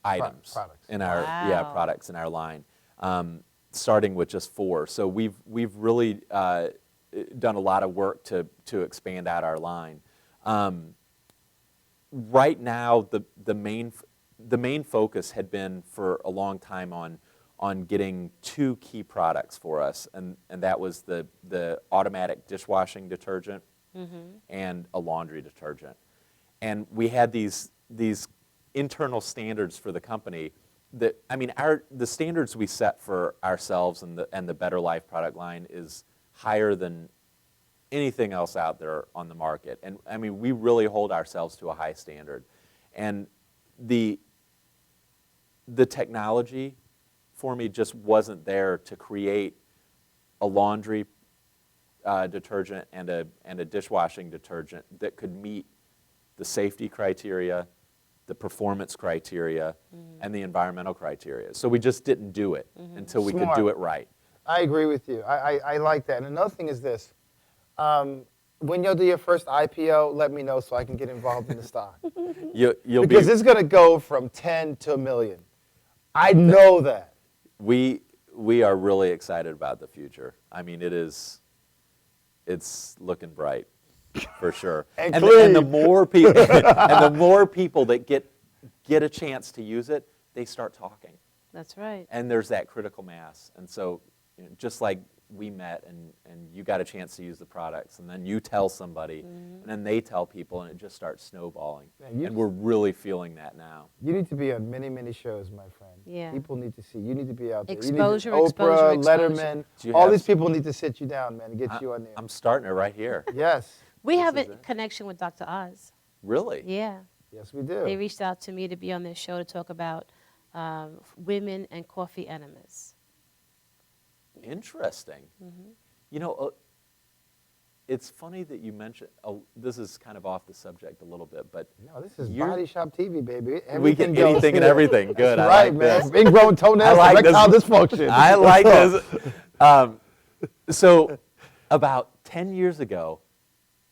items products. in our Wow. products in our line, starting with just 4. So we've really done a lot of work to expand out our line. Right now, the main focus had been for a long time on getting 2 key products for us, and that was the automatic dishwashing detergent and a laundry detergent. And we had these internal standards for the company that, I mean, the standards we set for ourselves and the Better Life product line is higher than anything else out there on the market. And I mean, we really hold ourselves to a high standard. And the technology for me just wasn't there to create a laundry detergent and a dishwashing detergent that could meet the safety criteria, the performance criteria, and the environmental criteria. So we just didn't do it until we could Smart. do it right. I agree with you. I like that. And another thing is this. When you'll do your first IPO, let me know so I can get involved in the stock. You'll Because be, it's going to go from 10 to a million. I know that. we are really excited about the future. I mean, it's looking bright, for sure. And the clean. more people and the more people that get a chance to use it, they start talking. That's right. And there's that critical mass. And so, just like we met and you got a chance to use the products, and then you tell somebody, and then they tell people, and it just starts snowballing. Man, you And we're really feeling that now. You need to be on many, many shows, my friend. Yeah. People need to see. You need to be out there. Exposure, you need to, exposure, Oprah, exposure. Letterman. Do you All have- these people need to sit you down, man, and get you on there. I'm starting it right here. Yes. We have is a it. connection with Dr. Oz. Really? Yeah. Yes, we do. They reached out to me to be on this show to talk about women and coffee enemas. Interesting. You know, it's funny that you mentioned, this is kind of off the subject a little bit, but No, this is You're- Body Shop TV, baby. we Everything get goes anything and here. everything. Good. That's I right, like man. this. Ingrown toenails, I like erectile this. dysfunction. I like this. So about 10 years ago,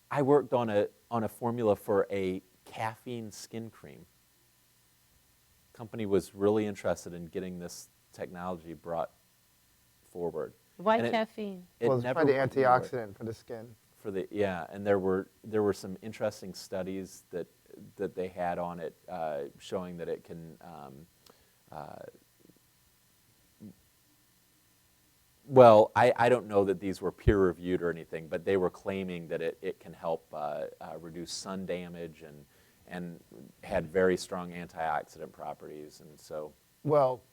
I worked on a formula for a caffeine skin cream. Company was really interested in getting this technology brought forward. Why And caffeine? It Well, it's never probably the really worked. antioxidant for the skin. And there were some interesting studies that they had on it, showing that it can. Well, I don't know that these were peer reviewed or anything, but they were claiming that it can help reduce sun damage and had very strong antioxidant properties, and so. Well,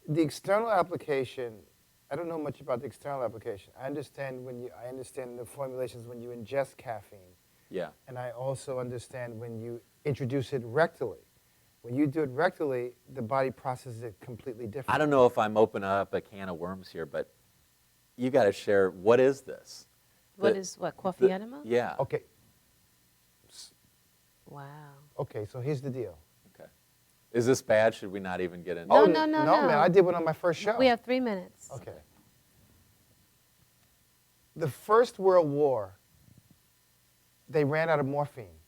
the external application, I don't know much about the external application. I understand the formulations when you ingest caffeine. Yeah. And I also understand when you introduce it rectally. When you do it rectally, the body processes it completely different. I don't know if I'm opening up a can of worms here, but you got to share, what is this? What The- is what, coffee the- enema? Yeah. Okay, Wow. okay, so here's the deal. Okay. Is this bad? Should we not even get into No, it? no, No, man, I did one on my first show. We have 3 minutes. Okay. The First World War, they ran out of morphine.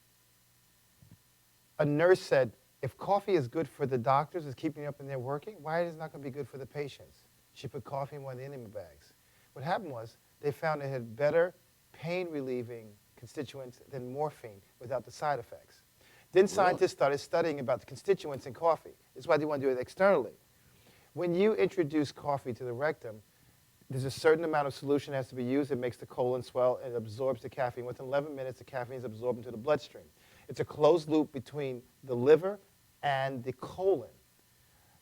A nurse said, if coffee is good for the doctors, it's keeping you up in there working, why is it not going to be good for the patients? She put coffee in one of the enema bags. What happened was they found it had better pain-relieving constituents than morphine without the side effects. Then scientists started studying about the constituents in coffee. That's why they want to do it externally. When you introduce coffee to the rectum, there's a certain amount of solution that has to be used. It makes the colon swell and absorbs the caffeine. Within 11 minutes, the caffeine is absorbed into the bloodstream. It's a closed loop between the liver and the colon.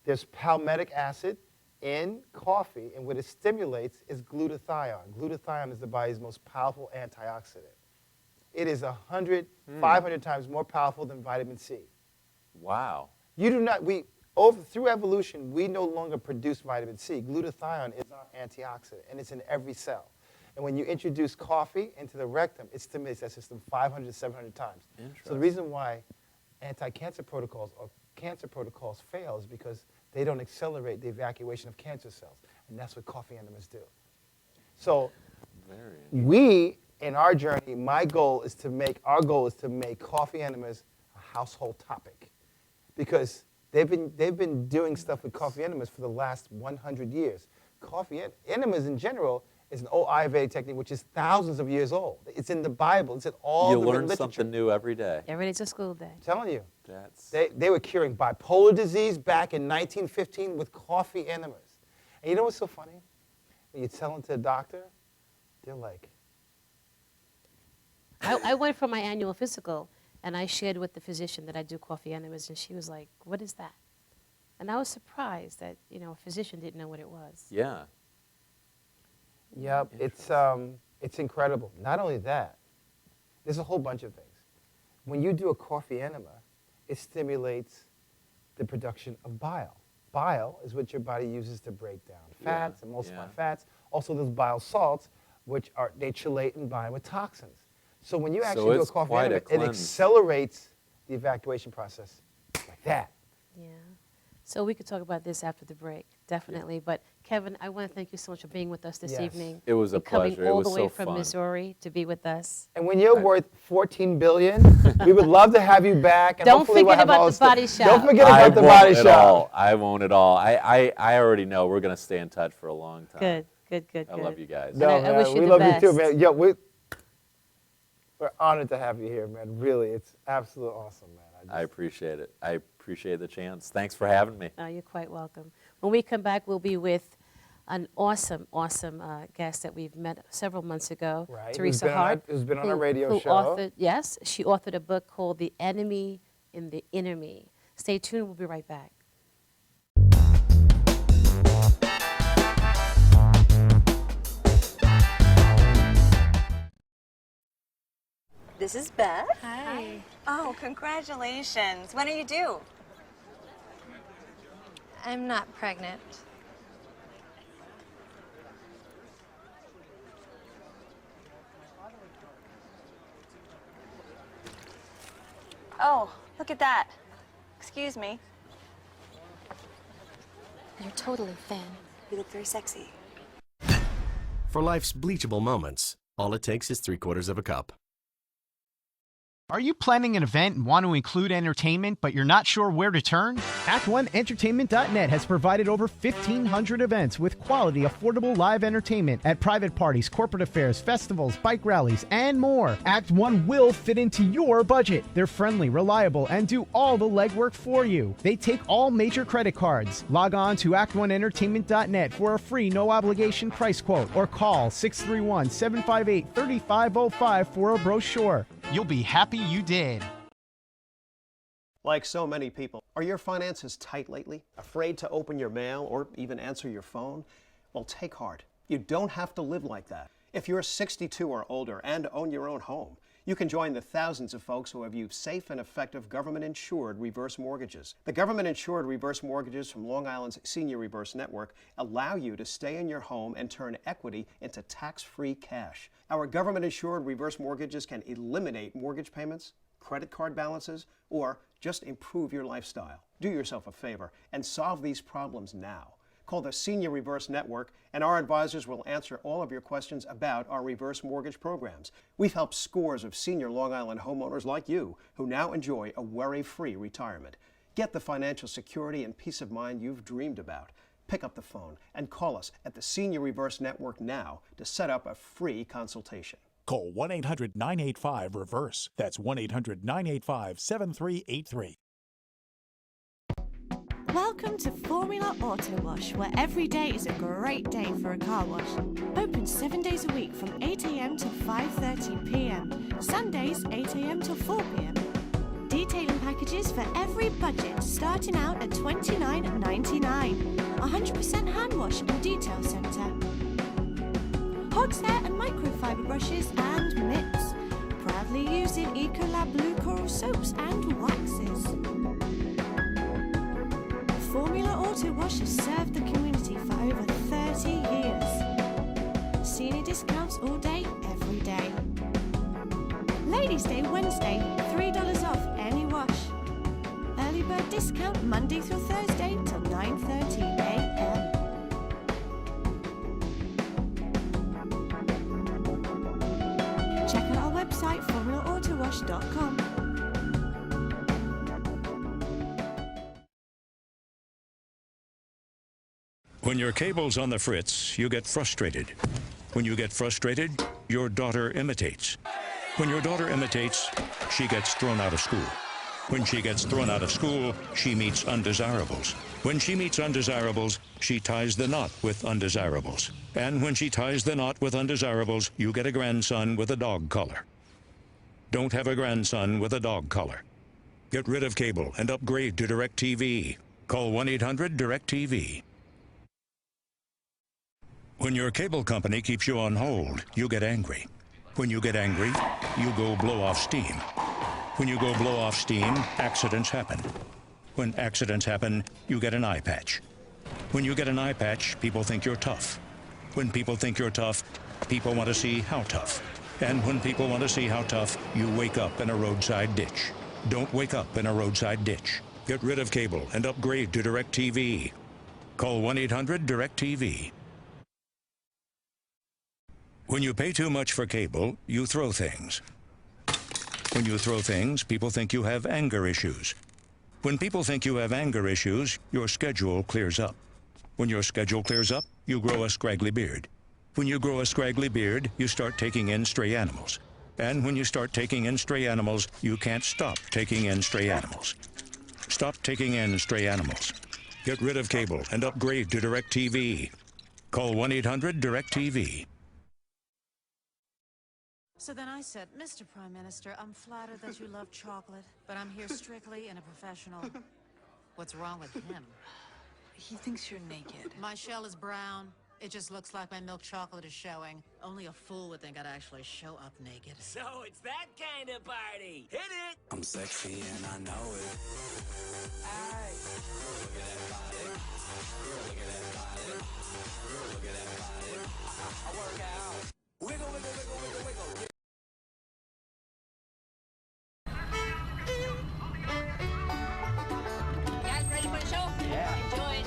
There's palmitic acid in coffee, and what it stimulates is glutathione. Glutathione is the body's most powerful antioxidant. It is 100, 500 times more powerful than vitamin C. Wow. You do not, through evolution, we no longer produce vitamin C. Glutathione is our antioxidant, and it's in every cell. And when you introduce coffee into the rectum, it stimulates that system 500 to 700 times. So the reason why anti-cancer protocols or cancer protocols fail is because they don't accelerate the evacuation of cancer cells. And that's what coffee enemas do. So Very we in our journey, our goal is to make coffee enemas a household topic, because they've been doing stuff with coffee enemas for the last 100 years. Coffee enemas in general is an old Ayurvedic technique which is thousands of years old. It's in the Bible. It's in all You the learn literature. something new every day. Every day's a school day. I'm telling you. That's They were curing bipolar disease back in 1915 with coffee enemas. And you know what's so funny? When you tell them to a doctor, they're like, I went for my annual physical, and I shared with the physician that I do coffee enemas, and she was like, "What is that?" And I was surprised that a physician didn't know what it was. yeah. yep, it's incredible. Not only that, there's a whole bunch of things. When you do a coffee enema, it stimulates the production of bile. Bile is what your body uses to break down fats, emulsify fats. Also, those bile salts, which they chelate and bind with toxins. So when you actually do a it's coffee quite a enema, it cleanse. accelerates the evacuation process like that. Yeah. So we could talk about this after the break, definitely. But Kevin, I want to thank you so much for being with us this Yes. evening. It was a and coming pleasure. It all was the way so from fun. Missouri to be with us. And when you're worth $14 billion, we would love to have you back. And Don't hopefully we'll forget have about all the this body stuff. shop. Don't forget I about the won't body at shop. all. I won't at all. I already know we're going to stay in touch for a long time. Good, good, good, I good. love you guys. No, I wish man, you we the love you too, best. man. Yo, we're honored to have you here, man. Really, it's absolutely awesome, man. I appreciate it. I appreciate the chance. Thanks for having me. You're quite welcome. When we come back, we'll be with an awesome, awesome guest that we've met several months ago, Right. Teresa Hart. Who's been on who- our radio who show. Authored, yes, she authored a book called The Enemy in the Inner Me. Stay tuned. We'll be right back. This is Beth. Hi. Oh, congratulations. When are you due? I'm not pregnant. Oh, look at that. Excuse me. You're totally thin. You look very sexy. For life's bleachable moments, all it takes is 3/4 of a cup. Are you planning an event and want to include entertainment, but you're not sure where to turn? Act1Entertainment.net has provided over 1,500 events with quality, affordable live entertainment at private parties, corporate affairs, festivals, bike rallies, and more. Act One will fit into your budget. They're friendly, reliable, and do all the legwork for you. They take all major credit cards. Log on to Act1Entertainment.net for a free, no-obligation price quote, or call 631-758-3505 for a brochure. You'll be happy you did. Like so many people, are your finances tight lately? Afraid to open your mail or even answer your phone? Well, take heart. You don't have to live like that. If you're 62 or older and own your own home, you can join the thousands of folks who have used safe and effective government-insured reverse mortgages. The government-insured reverse mortgages from Long Island's Senior Reverse Network allow you to stay in your home and turn equity into tax-free cash. Our government-insured reverse mortgages can eliminate mortgage payments, credit card balances, or just improve your lifestyle. Do yourself a favor and solve these problems now. Call the Senior Reverse Network, and our advisors will answer all of your questions about our reverse mortgage programs. We've helped scores of senior Long Island homeowners like you who now enjoy a worry-free retirement. Get the financial security and peace of mind you've dreamed about. Pick up the phone and call us at the Senior Reverse Network now to set up a free consultation. Call 1-800-985-REVERSE. That's 1-800-985-7383. Welcome to Formula Auto Wash, where every day is a great day for a car wash. Open 7 days a week from 8 a.m. to 5:30 p.m. Sundays 8 a.m. to 4 p.m. Detailing packages for every budget, starting out at $29.99. 100% hand wash and detail center. Hog's hair and microfiber brushes and mitts. Proudly using Ecolab Blue Coral soaps and waxes. Formula Auto Wash has served the community for over 30 years. Senior discounts all day, every day. Ladies' Day Wednesday, $3 off any wash. Early bird discount Monday through Thursday till 9:30 a.m. Check out our website, formulaautowash.com. When your cable's on the fritz, you get frustrated. When you get frustrated, your daughter imitates. When your daughter imitates, she gets thrown out of school. When she gets thrown out of school, she meets undesirables. When she meets undesirables, she ties the knot with undesirables. And when she ties the knot with undesirables, you get a grandson with a dog collar. Don't have a grandson with a dog collar. Get rid of cable and upgrade to DirecTV. Call 1-800-DirecTV. When your cable company keeps you on hold, you get angry. When you get angry, you go blow off steam. When you go blow off steam, accidents happen. When accidents happen, you get an eye patch. When you get an eye patch, people think you're tough. When people think you're tough, people want to see how tough. And when people want to see how tough, you wake up in a roadside ditch. Don't wake up in a roadside ditch. Get rid of cable and upgrade to DirecTV. Call 1-800-DirecTV. When you pay too much for cable, you throw things. When you throw things, people think you have anger issues. When people think you have anger issues, your schedule clears up. When your schedule clears up, you grow a scraggly beard. When you grow a scraggly beard, you start taking in stray animals. And when you start taking in stray animals, you can't stop taking in stray animals. Stop taking in stray animals. Get rid of cable and upgrade to DirecTV. Call 1-800-DirecTV. So then I said, Mr. Prime Minister, I'm flattered that you love chocolate, but I'm here strictly in a professional... What's wrong with him? He thinks you're naked. My shell is brown. It just looks like my milk chocolate is showing. Only a fool would think I'd actually show up naked. So it's that kind of party. Hit it! I'm sexy and I know it. Aye. Look at that body. Look at that body. Look at that body. I work out. Wiggle, wiggle, wiggle, wiggle, wiggle. Guys, ready for the show? Yeah. Enjoy it.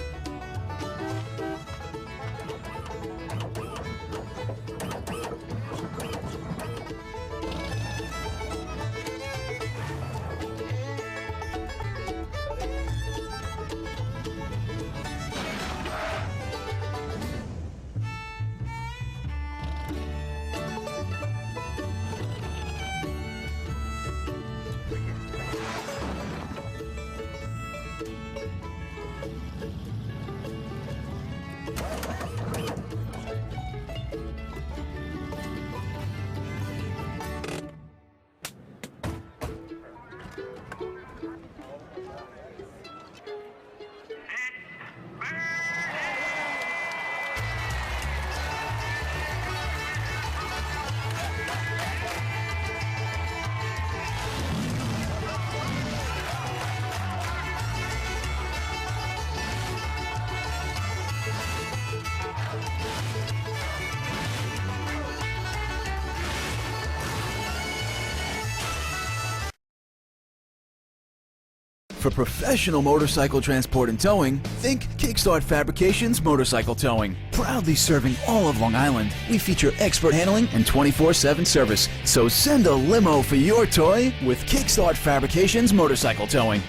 For professional motorcycle transport and towing, think Kickstart Fabrications Motorcycle Towing. Proudly serving all of Long Island, we feature expert handling and 24/7 service. So send a limo for your toy with Kickstart Fabrications Motorcycle Towing.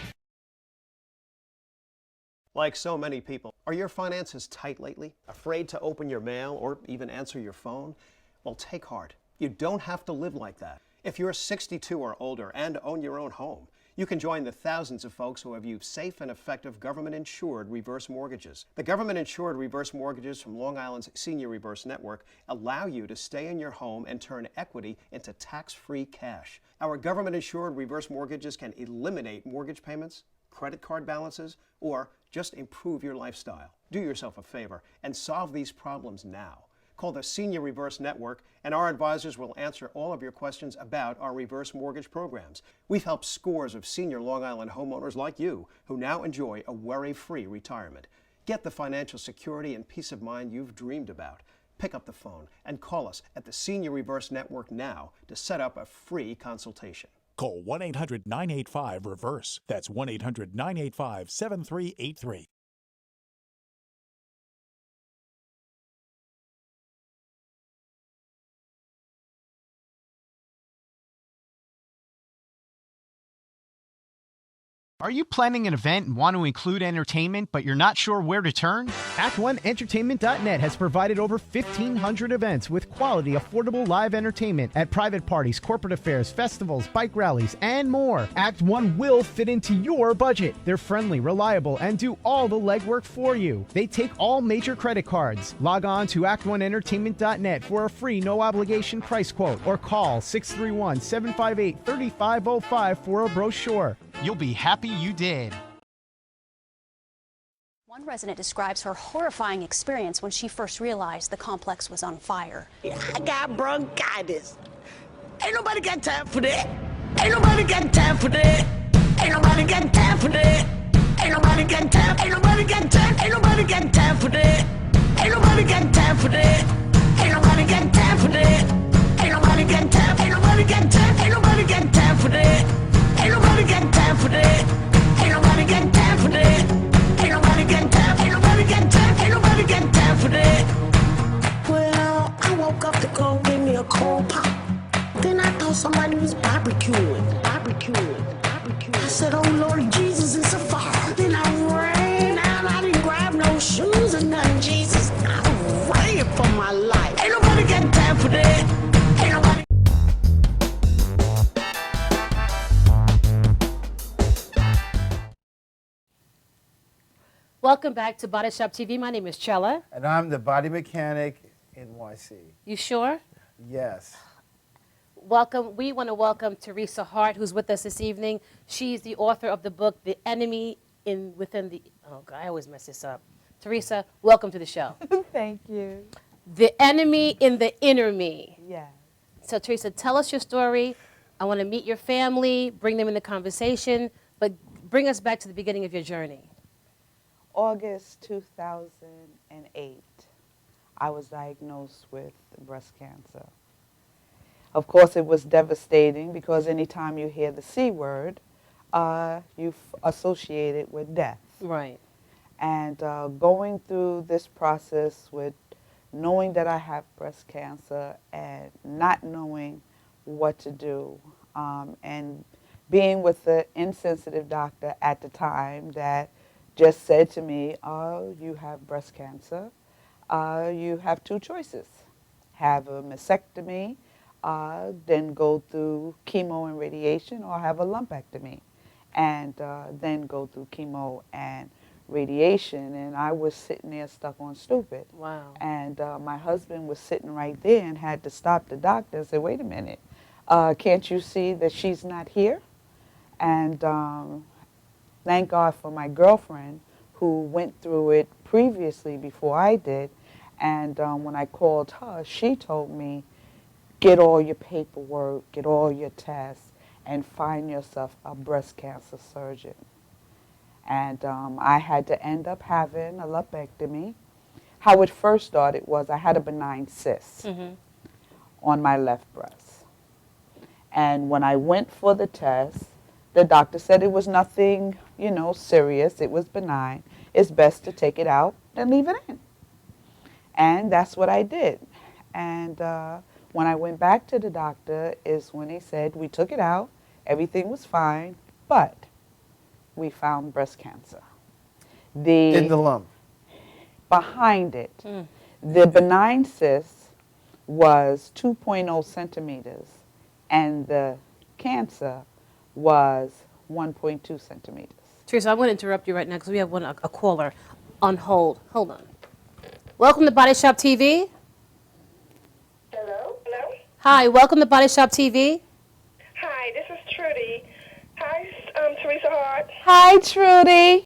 Like so many people, are your finances tight lately? Afraid to open your mail or even answer your phone? Well, take heart. You don't have to live like that. If you're 62 or older and own your own home, you can join the thousands of folks who have used safe and effective government-insured reverse mortgages. The government-insured reverse mortgages from Long Island's Senior Reverse Network allow you to stay in your home and turn equity into tax-free cash. Our government-insured reverse mortgages can eliminate mortgage payments, credit card balances, or just improve your lifestyle. Do yourself a favor and solve these problems now. Call the Senior Reverse Network, and our advisors will answer all of your questions about our reverse mortgage programs. We've helped scores of senior Long Island homeowners like you who now enjoy a worry-free retirement. Get the financial security and peace of mind you've dreamed about. Pick up the phone and call us at the Senior Reverse Network now to set up a free consultation. Call 1-800-985-REVERSE. That's 1-800-985-7383. Are you planning an event and want to include entertainment, but you're not sure where to turn? Act1Entertainment.net has provided over 1,500 events with quality, affordable live entertainment at private parties, corporate affairs, festivals, bike rallies, and more. Act One will fit into your budget. They're friendly, reliable, and do all the legwork for you. They take all major credit cards. Log on to Act1Entertainment.net for a free, no-obligation price quote, or call 631-758-3505 for a brochure. You'll be happy you did. One resident describes her horrifying experience when she first realized the complex was on fire. I got bronchitis. Ain't nobody got time for that. Ain't nobody got time for that. Ain't nobody got time for that. Ain't nobody got time. Ain't nobody got time. Ain't nobody got time for that. Ain't nobody got time for that. Ain't nobody got time for that. Ain't nobody got time. Ain't nobody got time. Ain't nobody got time for that. Ain't nobody got time for that. Ain't nobody got time for that. Ain't nobody got time. Ain't nobody got time. Ain't nobody got time for that. Well, I woke up to go give me a cold pop. Then I thought somebody was barbecuing. I said, oh Lord Jesus, it's a fire. Then I ran out. I didn't grab no shoes or nothing. Jesus, I ran for my life. Ain't nobody got time for that. Ain't nobody. Welcome back to Body Shop TV. My name is Chella. And I'm the body mechanic NYC. You sure? Yes. Welcome. We want to welcome Teresa Hart, who's with us this evening. She's the author of the book, The Enemy Within the... Oh, God, I always mess this up. Teresa, welcome to the show. Thank you. The Enemy in the Inner Me. Yeah. So, Teresa, tell us your story. I want to meet your family, bring them into conversation, but bring us back to the beginning of your journey. August 2008, I was diagnosed with breast cancer. Of course, it was devastating because anytime you hear the C word, you associate it with death. Right. And going through this process with knowing that I have breast cancer and not knowing what to do, and being with the insensitive doctor at the time that just said to me, oh, you have breast cancer. You have two choices. Have a mastectomy, then go through chemo and radiation, or have a lumpectomy, and then go through chemo and radiation. And I was sitting there stuck on stupid. Wow. And my husband was sitting right there and had to stop the doctor and say, wait a minute, can't you see that she's not here? And thank God for my girlfriend who went through it previously before I did. And when I called her, she told me, get all your paperwork, get all your tests, and find yourself a breast cancer surgeon. And I had to end up having a lumpectomy. How it first started was I had a benign cyst on my left breast. And when I went for the test, the doctor said it was nothing, you know, serious. It was benign. It's best to take it out and leave it in. And that's what I did. And when I went back to the doctor is when he said, we took it out, everything was fine, but we found breast cancer. In the lump? Behind it. The benign cyst was 2.0 centimeters, and the cancer was 1.2 centimeters. Teresa, I'm going to interrupt you right now because we have a caller on hold. Hold on. Welcome to Body Shop TV. Hello? Hello? Hi, welcome to Body Shop TV. Hi, this is Trudy. Hi, Teresa Hart. Hi, Trudy.